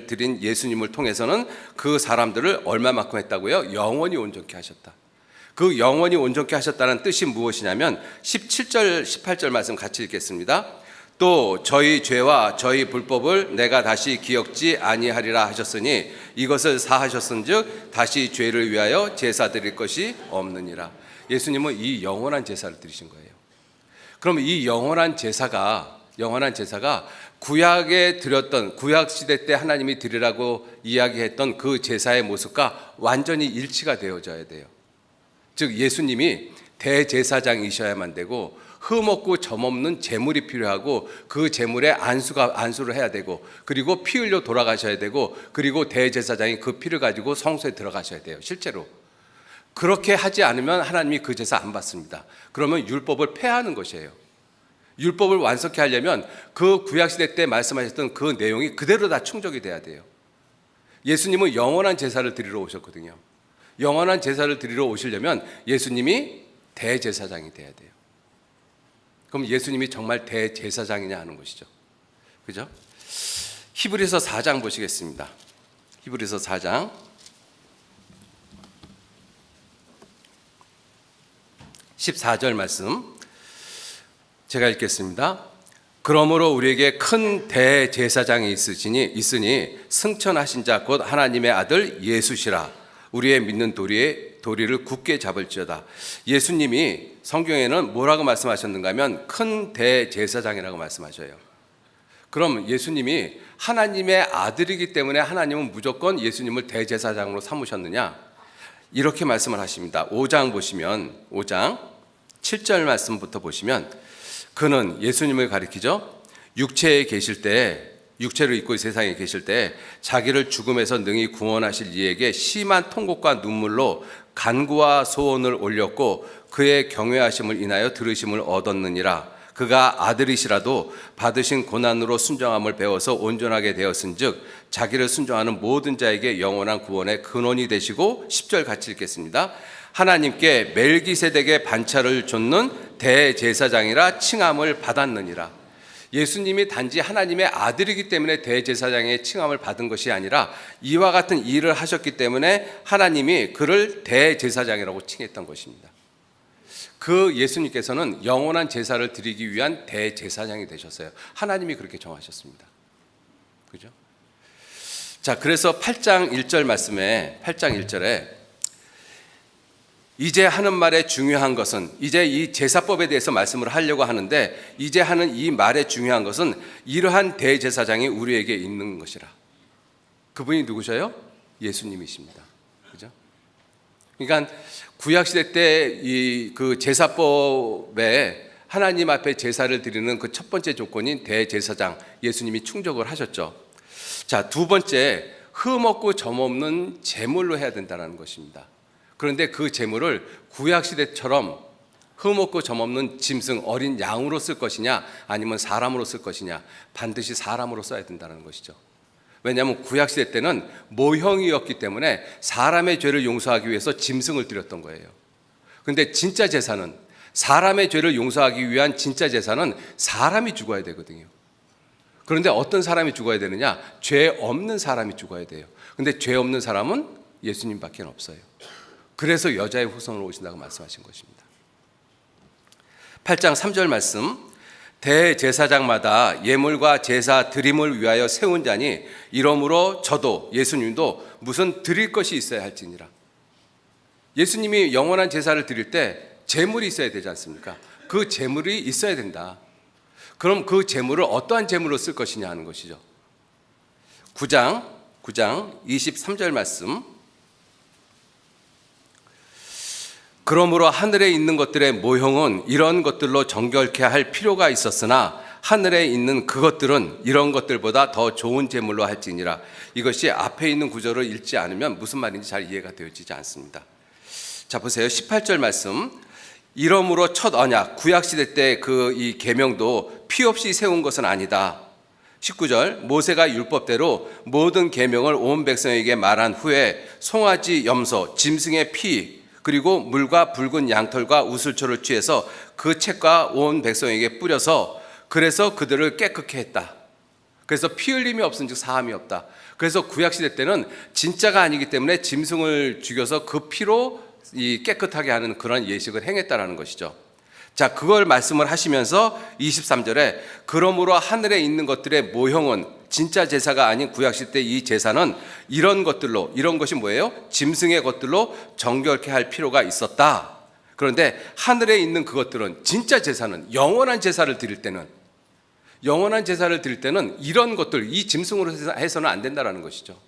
S1: 드린 예수님을 통해서는 그 사람들을 얼마만큼 했다고요? 영원히 온전케 하셨다. 그 영원히 온전케 하셨다는 뜻이 무엇이냐면 17절 18절 말씀 같이 읽겠습니다. 또 저희 죄와 저희 불법을 내가 다시 기억지 아니하리라 하셨으니 이것을 사하셨은즉 다시 죄를 위하여 제사 드릴 것이 없느니라. 예수님은 이 영원한 제사를 드리신 거예요. 그럼 이 영원한 제사가 구약에 드렸던, 구약 시대 때 하나님이 드리라고 이야기했던 그 제사의 모습과 완전히 일치가 되어져야 돼요. 즉 예수님이 대제사장이셔야만 되고, 흠없고 점없는 제물이 필요하고, 그 제물에 안수를 해야 되고, 그리고 피 흘려 돌아가셔야 되고, 그리고 대제사장이 그 피를 가지고 성소에 들어가셔야 돼요. 실제로 그렇게 하지 않으면 하나님이 그 제사 안 받습니다. 그러면 율법을 폐하는 것이에요. 율법을 완성케 하려면 그 구약시대 때 말씀하셨던 그 내용이 그대로 다 충족이 돼야 돼요. 예수님은 영원한 제사를 드리러 오셨거든요. 영원한 제사를 드리러 오시려면 예수님이 대제사장이 돼야 돼요. 그럼 예수님이 정말 대제사장이냐 하는 것이죠. 그죠? 히브리서 4장 보시겠습니다. 히브리서 4장 14절 말씀 제가 읽겠습니다. 그러므로 우리에게 큰 대제사장이 있으니 승천하신 자 곧 하나님의 아들 예수시라. 우리의 믿는 도리를 굳게 잡을지어다. 예수님이 성경에는 뭐라고 말씀하셨는가 하면 큰 대제사장이라고 말씀하셔요. 그럼 예수님이 하나님의 아들이기 때문에 하나님은 무조건 예수님을 대제사장으로 삼으셨느냐? 이렇게 말씀을 하십니다. 5장 보시면 5장 7절 말씀부터 보시면, 그는 예수님을 가리키죠. 육체에 계실 때, 육체를 입고 세상에 계실 때 자기를 죽음에서 능히 구원하실 이에게 심한 통곡과 눈물로 간구와 소원을 올렸고 그의 경외하심을 인하여 들으심을 얻었느니라. 그가 아들이시라도 받으신 고난으로 순종함을 배워서 온전하게 되었은즉 자기를 순종하는 모든 자에게 영원한 구원의 근원이 되시고, 10절 같이 읽겠습니다. 하나님께 멜기세덱의 반차를 좇는 대제사장이라 칭함을 받았느니라. 예수님이 단지 하나님의 아들이기 때문에 대제사장의 칭함을 받은 것이 아니라 이와 같은 일을 하셨기 때문에 하나님이 그를 대제사장이라고 칭했던 것입니다. 그 예수님께서는 영원한 제사를 드리기 위한 대제사장이 되셨어요. 하나님이 그렇게 정하셨습니다. 그죠? 자, 그래서 8장 1절 말씀에 8장 1절에 이제 하는 말의 중요한 것은, 이제 이 제사법에 대해서 말씀을 하려고 하는데, 이제 하는 이 말의 중요한 것은 이러한 대제사장이 우리에게 있는 것이라. 그분이 누구셔요? 예수님이십니다. 그죠? 그러니까 구약시대 때 이 그 제사법에 하나님 앞에 제사를 드리는 그 첫 번째 조건인 대제사장, 예수님이 충족을 하셨죠. 자, 두 번째, 흠없고 점없는 제물로 해야 된다는 것입니다. 그런데 그 제물을 구약시대처럼 흠없고 점없는 짐승 어린 양으로 쓸 것이냐 아니면 사람으로 쓸 것이냐, 반드시 사람으로 써야 된다는 것이죠. 왜냐하면 구약시대 때는 모형이었기 때문에 사람의 죄를 용서하기 위해서 짐승을 드렸던 거예요. 그런데 진짜 제사는, 사람의 죄를 용서하기 위한 진짜 제사는 사람이 죽어야 되거든요. 그런데 어떤 사람이 죽어야 되느냐? 죄 없는 사람이 죽어야 돼요. 그런데 죄 없는 사람은 예수님밖에 없어요. 그래서 여자의 후손으로 오신다고 말씀하신 것입니다. 8장 3절 말씀, 대제사장마다 예물과 제사 드림을 위하여 세운 자니 이러므로 저도 예수님도 무슨 드릴 것이 있어야 할지니라. 예수님이 영원한 제사를 드릴 때 제물이 있어야 되지 않습니까? 그 제물이 있어야 된다. 그럼 그 제물을 어떠한 제물로 쓸 것이냐 하는 것이죠. 9장 23절 말씀, 그러므로 하늘에 있는 것들의 모형은 이런 것들로 정결케 할 필요가 있었으나 하늘에 있는 그것들은 이런 것들보다 더 좋은 제물로 할지니라. 이것이 앞에 있는 구절을 읽지 않으면 무슨 말인지 잘 이해가 되어지지 않습니다. 자, 보세요. 18절 말씀, 이러므로 첫 언약, 구약시대 때 그 이 계명도 피 없이 세운 것은 아니다. 19절, 모세가 율법대로 모든 계명을 온 백성에게 말한 후에 송아지 염소, 짐승의 피, 그리고 물과 붉은 양털과 우슬초를 취해서 그 책과 온 백성에게 뿌려서 그래서 그들을 깨끗게 했다. 그래서 피 흘림이 없은 즉 사함이 없다. 그래서 구약시대 때는 진짜가 아니기 때문에 짐승을 죽여서 그 피로 깨끗하게 하는 그런 예식을 행했다라는 것이죠. 자, 그걸 말씀을 하시면서 23절에 그러므로 하늘에 있는 것들의 모형은 진짜 제사가 아닌 구약시대 이 제사는 이런 것들로, 이런 것이 뭐예요? 짐승의 것들로 정결케 할 필요가 있었다. 그런데 하늘에 있는 그것들은, 진짜 제사는, 영원한 제사를 드릴 때는 이런 것들, 이 짐승으로 해서는 안 된다는 것이죠.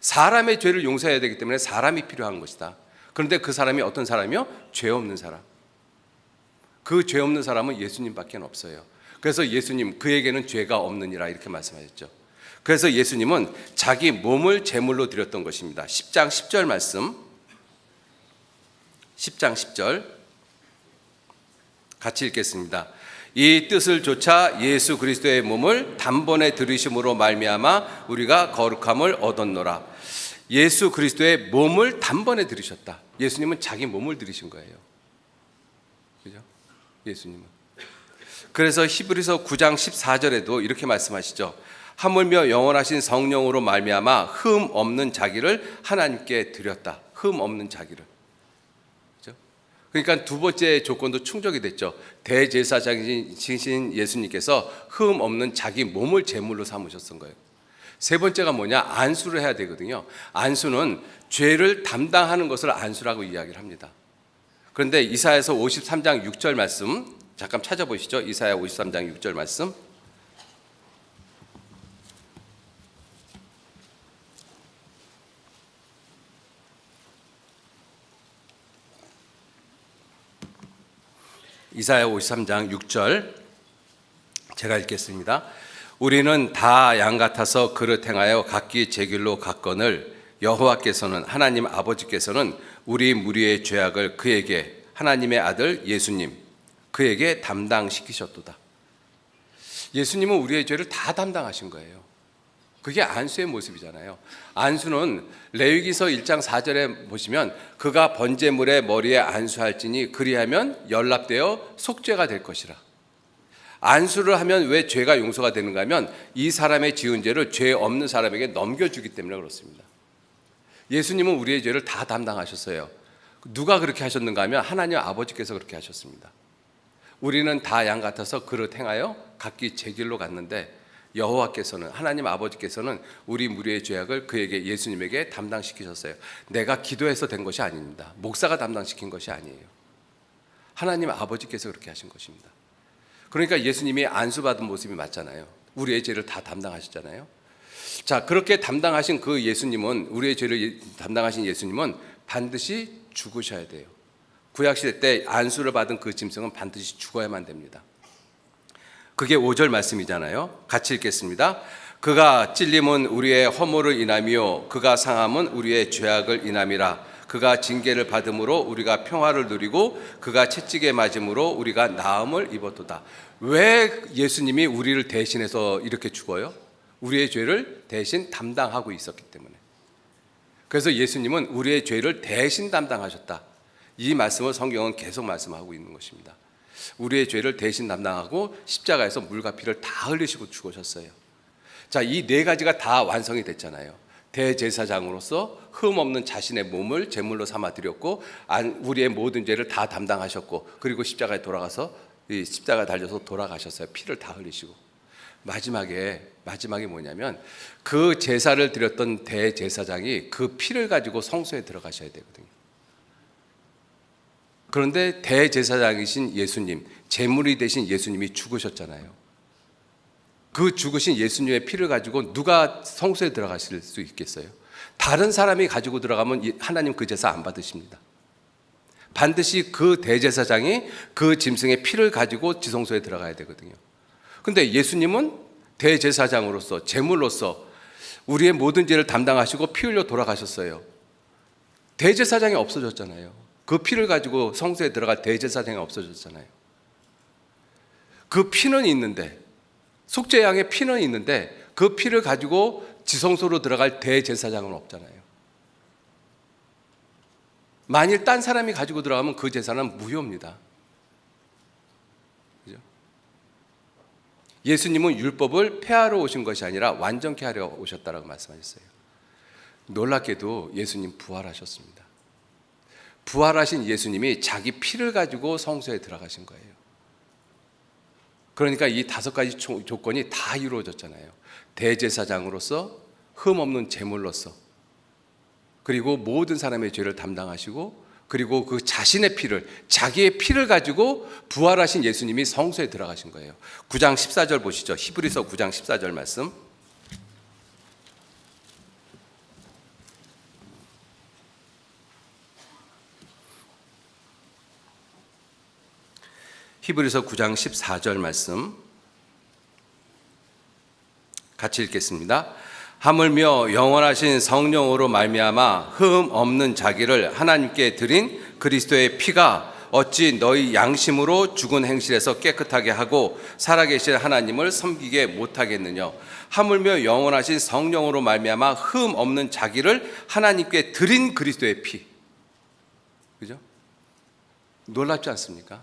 S1: 사람의 죄를 용서해야 되기 때문에 사람이 필요한 것이다. 그런데 그 사람이 어떤 사람이요? 죄 없는 사람. 그 죄 없는 사람은 예수님밖에 없어요. 그래서 예수님, 그에게는 죄가 없느니라 이렇게 말씀하셨죠. 그래서 예수님은 자기 몸을 제물로 드렸던 것입니다. 10장 10절 말씀, 10장 10절 같이 읽겠습니다. 이 뜻을 조차 예수 그리스도의 몸을 단번에 들이심으로 말미암아 우리가 거룩함을 얻었노라. 예수 그리스도의 몸을 단번에 들이셨다. 예수님은 자기 몸을 들이신 거예요. 그죠? 예수님은. 그래서 히브리서 9장 14절에도 이렇게 말씀하시죠. 하물며 영원하신 성령으로 말미암아 흠 없는 자기를 하나님께 드렸다. 흠 없는 자기를. 그죠? 그러니까 두 번째 조건도 충족이 됐죠. 대제사장이신 예수님께서 흠 없는 자기 몸을 제물로 삼으셨던 거예요. 세 번째가 뭐냐? 안수를 해야 되거든요. 안수는 죄를 담당하는 것을 안수라고 이야기를 합니다. 그런데 이사야서 53장 6절 말씀 잠깐 찾아보시죠. 이사야 53장 6절 말씀. 이사야 53장 6절 제가 읽겠습니다. 우리는 다 양 같아서 그릇 행하여 각기 제 길로 갔거늘 여호와께서는, 하나님 아버지께서는 우리 무리의 죄악을 그에게, 하나님의 아들 예수님 그에게 담당시키셨도다. 예수님은 우리의 죄를 다 담당하신 거예요. 그게 안수의 모습이잖아요. 안수는 레위기서 1장 4절에 보시면 그가 번제물의 머리에 안수할지니 그리하면 연락되어 속죄가 될 것이라. 안수를 하면 왜 죄가 용서가 되는가 하면 이 사람의 지은 죄를 죄 없는 사람에게 넘겨주기 때문에 그렇습니다. 예수님은 우리의 죄를 다 담당하셨어요. 누가 그렇게 하셨는가 하면 하나님 아버지께서 그렇게 하셨습니다. 우리는 다 양 같아서 그릇 행하여 각기 제 길로 갔는데 여호와께서는, 하나님 아버지께서는 우리 무리의 죄악을 그에게, 예수님에게 담당시키셨어요. 내가 기도해서 된 것이 아닙니다. 목사가 담당시킨 것이 아니에요. 하나님 아버지께서 그렇게 하신 것입니다. 그러니까 예수님이 안수받은 모습이 맞잖아요. 우리의 죄를 다 담당하셨잖아요. 자, 그렇게 담당하신 그 예수님은, 우리의 죄를 담당하신 예수님은 반드시 죽으셔야 돼요. 구약시대 때 안수를 받은 그 짐승은 반드시 죽어야만 됩니다. 그게 5절 말씀이잖아요. 같이 읽겠습니다. 그가 찔림은 우리의 허물을 인하며 그가 상함은 우리의 죄악을 인함이라. 그가 징계를 받음으로 우리가 평화를 누리고 그가 채찍에 맞음으로 우리가 나음을 입었도다. 왜 예수님이 우리를 대신해서 이렇게 죽어요? 우리의 죄를 대신 담당하고 있었기 때문에. 그래서 예수님은 우리의 죄를 대신 담당하셨다. 이 말씀을 성경은 계속 말씀하고 있는 것입니다. 우리의 죄를 대신 담당하고 십자가에서 물과 피를 다 흘리시고 죽으셨어요. 자, 이 네 가지가 다 완성이 됐잖아요. 대제사장으로서 흠 없는 자신의 몸을 제물로 삼아 드렸고, 우리의 모든 죄를 다 담당하셨고, 그리고 십자가에 돌아가서 이 십자가 달려서 돌아가셨어요. 피를 다 흘리시고. 마지막에 뭐냐면 그 제사를 드렸던 대제사장이 그 피를 가지고 성소에 들어가셔야 되거든요. 그런데 대제사장이신 예수님, 제물이 되신 예수님이 죽으셨잖아요. 그 죽으신 예수님의 피를 가지고 누가 성소에 들어가실 수 있겠어요? 다른 사람이 가지고 들어가면 하나님 그 제사 안 받으십니다. 반드시 그 대제사장이 그 짐승의 피를 가지고 지성소에 들어가야 되거든요. 근데 예수님은 대제사장으로서, 제물로서 우리의 모든 죄를 담당하시고 피 흘려 돌아가셨어요. 대제사장이 없어졌잖아요. 그 피를 가지고 성소에 들어갈 대제사장이 없어졌잖아요. 그 피는 있는데, 속죄양의 피는 있는데 그 피를 가지고 지성소로 들어갈 대제사장은 없잖아요. 만일 딴 사람이 가지고 들어가면 그 제사는 무효입니다. 그죠? 예수님은 율법을 폐하러 오신 것이 아니라 완전케 하려 오셨다라고 말씀하셨어요. 놀랍게도 예수님 부활하셨습니다. 부활하신 예수님이 자기 피를 가지고 성소에 들어가신 거예요. 그러니까 이 5가지 조건이 다 이루어졌잖아요. 대제사장으로서, 흠 없는 제물로서, 그리고 모든 사람의 죄를 담당하시고, 그리고 그 자신의 피를, 자기의 피를 가지고 부활하신 예수님이 성소에 들어가신 거예요. 9장 14절 보시죠. 히브리서 9장 14절 말씀. 히브리서 9장 14절 말씀 같이 읽겠습니다. 하물며 영원하신 성령으로 말미암아 흠 없는 자기를 하나님께 드린 그리스도의 피가 어찌 너희 양심으로 죽은 행실에서 깨끗하게 하고 살아계실 하나님을 섬기게 못하겠느냐. 하물며 영원하신 성령으로 말미암아 흠 없는 자기를 하나님께 드린 그리스도의 피. 그죠? 놀랍지 않습니까?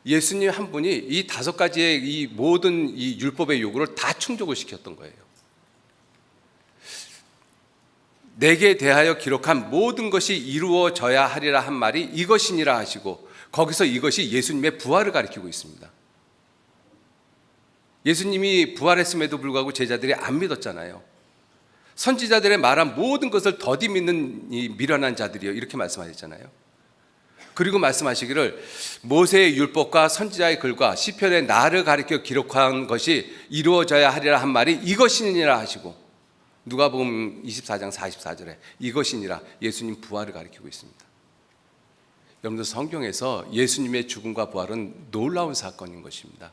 S1: 예수님 한 분이 이 5가지의 이 모든 이 율법의 요구를 다 충족을 시켰던 거예요. 내게 대하여 기록한 모든 것이 이루어져야 하리라 한 말이 이것이니라 하시고, 거기서 이것이 예수님의 부활을 가리키고 있습니다. 예수님이 부활했음에도 불구하고 제자들이 안 믿었잖아요. 선지자들의 말한 모든 것을 더디 믿는 이 미련한 자들이요, 이렇게 말씀하셨잖아요. 그리고 말씀하시기를 모세의 율법과 선지자의 글과 시편의 나를 가리켜 기록한 것이 이루어져야 하리라 한 말이 이것이니라 하시고, 누가복음 24장 44절에 이것이니라, 예수님 부활을 가리키고 있습니다. 여러분들, 성경에서 예수님의 죽음과 부활은 놀라운 사건인 것입니다.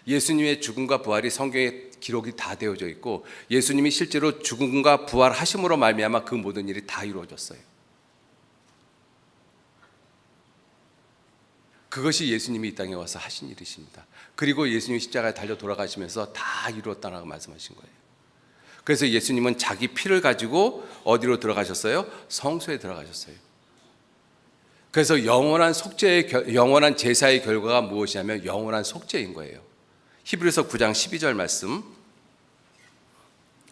S1: 예수님의 죽음과 부활이 성경에 기록이 다 되어져 있고, 예수님이 실제로 죽음과 부활하심으로 말미암아 그 모든 일이 다 이루어졌어요. 그것이 예수님이 이 땅에 와서 하신 일이십니다. 그리고 예수님이 십자가에 달려 돌아가시면서 다 이루었다라고 말씀하신 거예요. 그래서 예수님은 자기 피를 가지고 어디로 들어가셨어요? 성소에 들어가셨어요. 그래서 영원한 제사의 결과가 무엇이냐면 영원한 속죄인 거예요. 히브리서 9장 12절 말씀,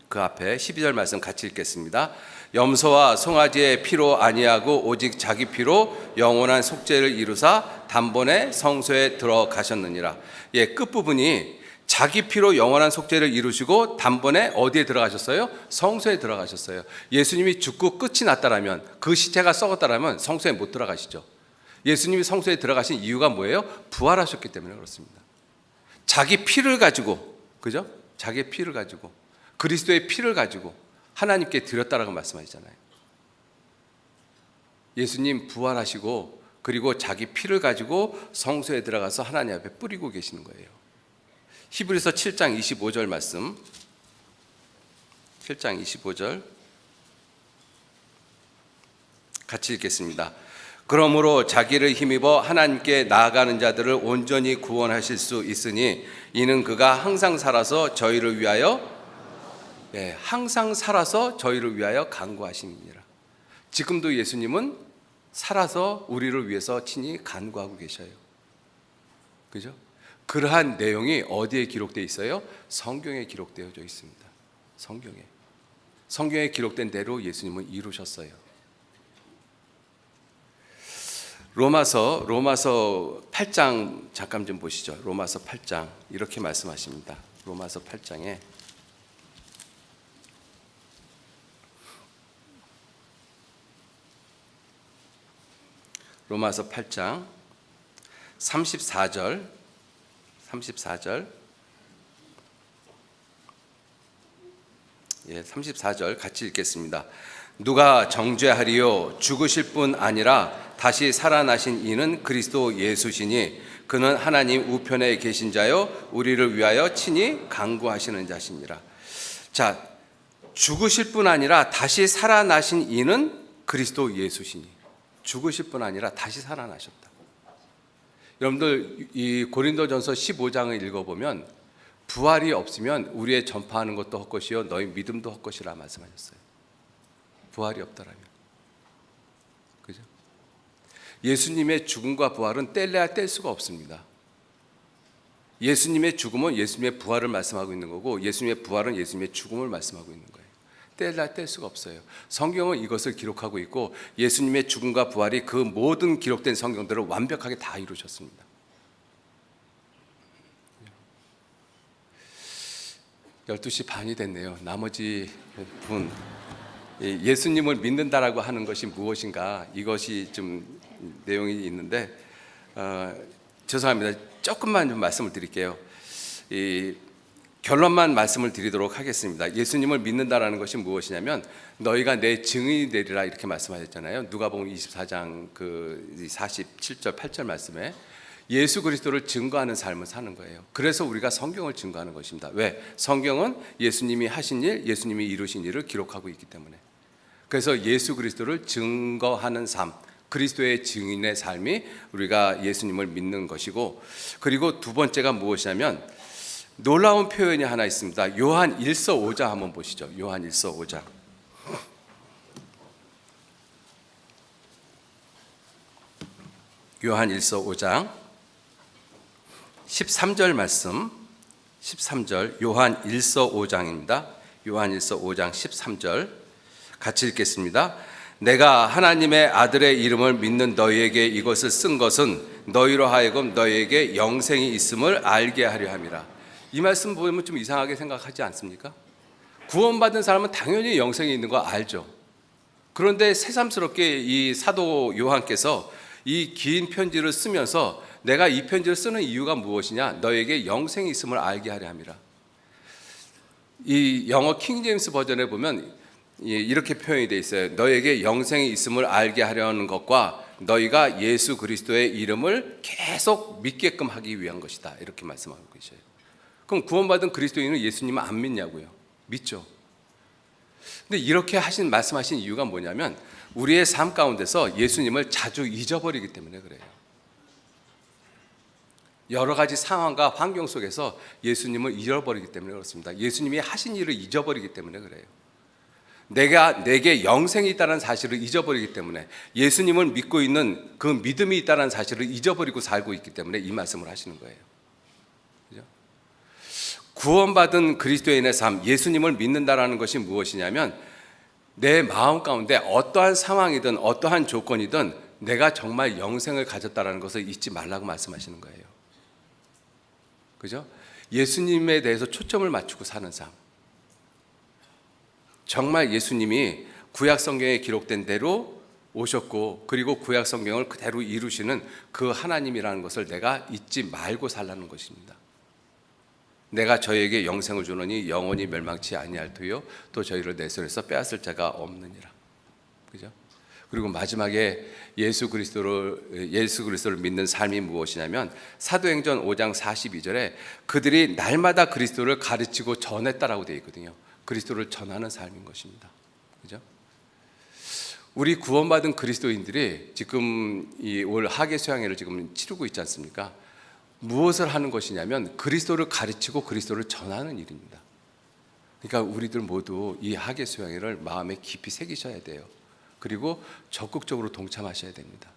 S1: 그 앞에 12절 말씀 같이 읽겠습니다. 염소와 송아지의 피로 아니하고 오직 자기 피로 영원한 속죄를 이루사 단번에 성소에 들어가셨느니라. 예, 끝부분이 자기 피로 영원한 속죄를 이루시고 단번에 어디에 들어가셨어요? 성소에 들어가셨어요. 예수님이 죽고 끝이 났다라면, 그 시체가 썩었다라면 성소에 못 들어가시죠. 예수님이 성소에 들어가신 이유가 뭐예요? 부활하셨기 때문에 그렇습니다. 자기 피를 가지고, 그죠? 자기의 피를 가지고, 그리스도의 피를 가지고 하나님께 드렸다라고 말씀하시잖아요. 예수님 부활하시고 그리고 자기 피를 가지고 성소에 들어가서 하나님 앞에 뿌리고 계시는 거예요. 히브리서 7장 25절 말씀, 7장 25절 같이 읽겠습니다. 그러므로 자기를 힘입어 하나님께 나아가는 자들을 온전히 구원하실 수 있으니 이는 그가 항상 살아서 저희를 위하여 항상 살아서 저희를 위하여 간구하심이니라. 지금도 예수님은 살아서 우리를 위해서 친히 간구하고 계셔요. 그죠? 그러한 내용이 어디에 기록되어 있어요? 성경에 기록되어져 있습니다. 성경에 기록된 대로 예수님은 이루셨어요. 로마서 8장 잠깐 좀 보시죠. 로마서 8장 이렇게 말씀하십니다. 로마서 8장에 로마서 8장 34절 예, 34절 같이 읽겠습니다. 누가 정죄하리요? 죽으실 뿐 아니라 다시 살아나신 이는 그리스도 예수시니 그는 하나님 우편에 계신 자요 우리를 위하여 친히 간구하시는 자시니라. 자, 죽으실 뿐 아니라 다시 살아나신 이는 그리스도 예수시니, 죽으실 뿐 아니라 다시 살아나셨다. 여러분들 이 고린도전서 15장을 읽어보면 부활이 없으면 우리의 전파하는 것도 헛것이요 너희 믿음도 헛것이라 말씀하셨어요. 부활이 없더라면. 그죠? 예수님의 죽음과 부활은 뗄래야 뗄 수가 없습니다. 예수님의 죽음은 예수님의 부활을 말씀하고 있는 거고 예수님의 부활은 예수님의 죽음을 말씀하고 있는 거예요. 뗄래야 뗄 수가 없어요. 성경은 이것을 기록하고 있고 예수님의 죽음과 부활이 그 모든 기록된 성경들을 완벽하게 다 이루셨습니다. 12시 반이 됐네요. 나머지 분 예수님을 믿는다라고 하는 것이 무엇인가, 이것이 좀 내용이 있는데 죄송합니다. 조금만 좀 말씀을 드릴게요. 결론만 말씀을 드리도록 하겠습니다. 예수님을 믿는다라는 것이 무엇이냐면 너희가 내 증인이 되리라 이렇게 말씀하셨잖아요. 누가복음 24장 그 47절 8절 말씀에 예수 그리스도를 증거하는 삶을 사는 거예요. 그래서 우리가 성경을 증거하는 것입니다. 왜? 성경은 예수님이 하신 일, 예수님이 이루신 일을 기록하고 있기 때문에. 그래서 예수 그리스도를 증거하는 삶, 그리스도의 증인의 삶이 우리가 예수님을 믿는 것이고, 그리고 두 번째가 무엇이냐면 놀라운 표현이 하나 있습니다. 요한 1서 5장 한번 보시죠. 요한 1서 5장. 요한 1서 5장 13절 말씀, 13절 요한 1서 5장입니다. 요한 1서 5장 13절 같이 읽겠습니다. 내가 하나님의 아들의 이름을 믿는 너희에게 이것을 쓴 것은 너희로 하여금 너희에게 영생이 있음을 알게 하려 함이라. 이 말씀 보면 좀 이상하게 생각하지 않습니까? 구원받은 사람은 당연히 영생이 있는 거 알죠. 그런데 새삼스럽게 이 사도 요한께서 이 긴 편지를 쓰면서 내가 이 편지를 쓰는 이유가 무엇이냐? 너에게 영생이 있음을 알게 하려 함이라. 이 영어 킹제임스 버전에 보면 이렇게 표현이 되어 있어요. 너에게 영생이 있음을 알게 하려는 것과 너희가 예수 그리스도의 이름을 계속 믿게끔 하기 위한 것이다. 이렇게 말씀하고 계셔요. 그럼 구원받은 그리스도인은 예수님을 안 믿냐고요? 믿죠. 근데 이렇게 말씀하신 이유가 뭐냐면 우리의 삶 가운데서 예수님을 자주 잊어버리기 때문에 그래요. 여러 가지 상황과 환경 속에서 예수님을 잃어버리기 때문에 그렇습니다. 예수님이 하신 일을 잊어버리기 때문에 그래요. 내게 영생이 있다는 사실을 잊어버리기 때문에, 예수님을 믿고 있는 그 믿음이 있다는 사실을 잊어버리고 살고 있기 때문에 이 말씀을 하시는 거예요. 그죠? 구원받은 그리스도인의 삶, 예수님을 믿는다라는 것이 무엇이냐면 내 마음 가운데 어떠한 상황이든 어떠한 조건이든 내가 정말 영생을 가졌다라는 것을 잊지 말라고 말씀하시는 거예요. 그죠? 예수님에 대해서 초점을 맞추고 사는 삶. 정말 예수님이 구약 성경에 기록된 대로 오셨고, 그리고 구약 성경을 그대로 이루시는 그 하나님이라는 것을 내가 잊지 말고 살라는 것입니다. 내가 저에게 영생을 주노니 영원히 멸망치 아니할 터요 또 저희를 내 손에서 빼앗을 자가 없느니라. 그죠? 그리고 마지막에 예수 그리스도를 믿는 삶이 무엇이냐면 사도행전 5장 42절에 그들이 날마다 그리스도를 가르치고 전했다라고 되어 있거든요. 그리스도를 전하는 삶인 것입니다. 그죠? 우리 구원받은 그리스도인들이 지금 이 올 하계 수양회를 지금 치르고 있지 않습니까? 무엇을 하는 것이냐면 그리스도를 가르치고 그리스도를 전하는 일입니다. 그러니까 우리들 모두 이 하계 수양회를 마음에 깊이 새기셔야 돼요. 그리고 적극적으로 동참하셔야 됩니다.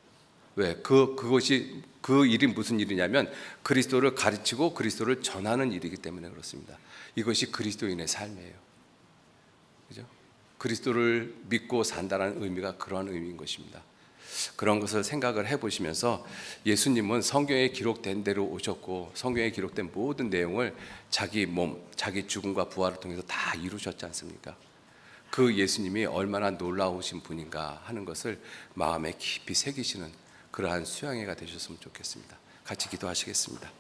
S1: 왜? 그것이 그 일이 무슨 일이냐면 그리스도를 가르치고 그리스도를 전하는 일이기 때문에 그렇습니다. 이것이 그리스도인의 삶이에요. 그죠? 그리스도를 믿고 산다는 의미가 그러한 의미인 것입니다. 그런 것을 생각을 해보시면서 예수님은 성경에 기록된 대로 오셨고 성경에 기록된 모든 내용을 자기 몸, 자기 죽음과 부활을 통해서 다 이루셨지 않습니까? 그 예수님이 얼마나 놀라우신 분인가 하는 것을 마음에 깊이 새기시는 그러한 수양회가 되셨으면 좋겠습니다. 같이 기도하시겠습니다.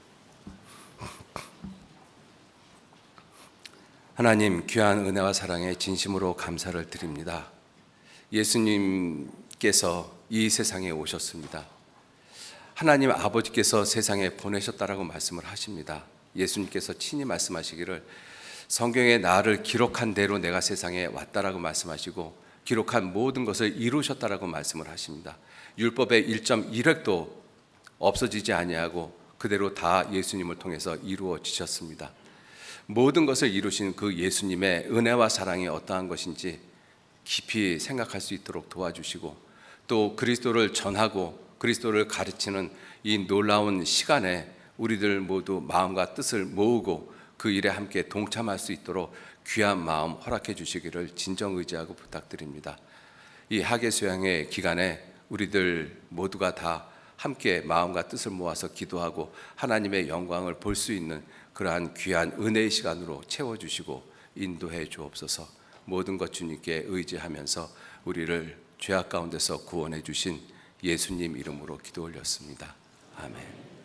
S1: 하나님, 귀한 은혜와 사랑에 진심으로 감사를 드립니다. 예수님께서 이 세상에 오셨습니다. 하나님 아버지께서 세상에 보내셨다라고 말씀을 하십니다. 예수님께서 친히 말씀하시기를 성경에 나를 기록한 대로 내가 세상에 왔다라고 말씀하시고 기록한 모든 것을 이루셨다라고 말씀을 하십니다. 율법의 1.1획도 없어지지 아니하고 그대로 다 예수님을 통해서 이루어지셨습니다. 모든 것을 이루신 그 예수님의 은혜와 사랑이 어떠한 것인지 깊이 생각할 수 있도록 도와주시고 또 그리스도를 전하고 그리스도를 가르치는 이 놀라운 시간에 우리들 모두 마음과 뜻을 모으고 그 일에 함께 동참할 수 있도록 귀한 마음 허락해 주시기를 진정 의지하고 부탁드립니다. 이 하계 수양회 기간에 우리들 모두가 다 함께 마음과 뜻을 모아서 기도하고 하나님의 영광을 볼 수 있는 그러한 귀한 은혜의 시간으로 채워주시고 인도해 주옵소서. 모든 것 주님께 의지하면서 우리를 죄악 가운데서 구원해 주신 예수님 이름으로 기도 올렸습니다. 아멘.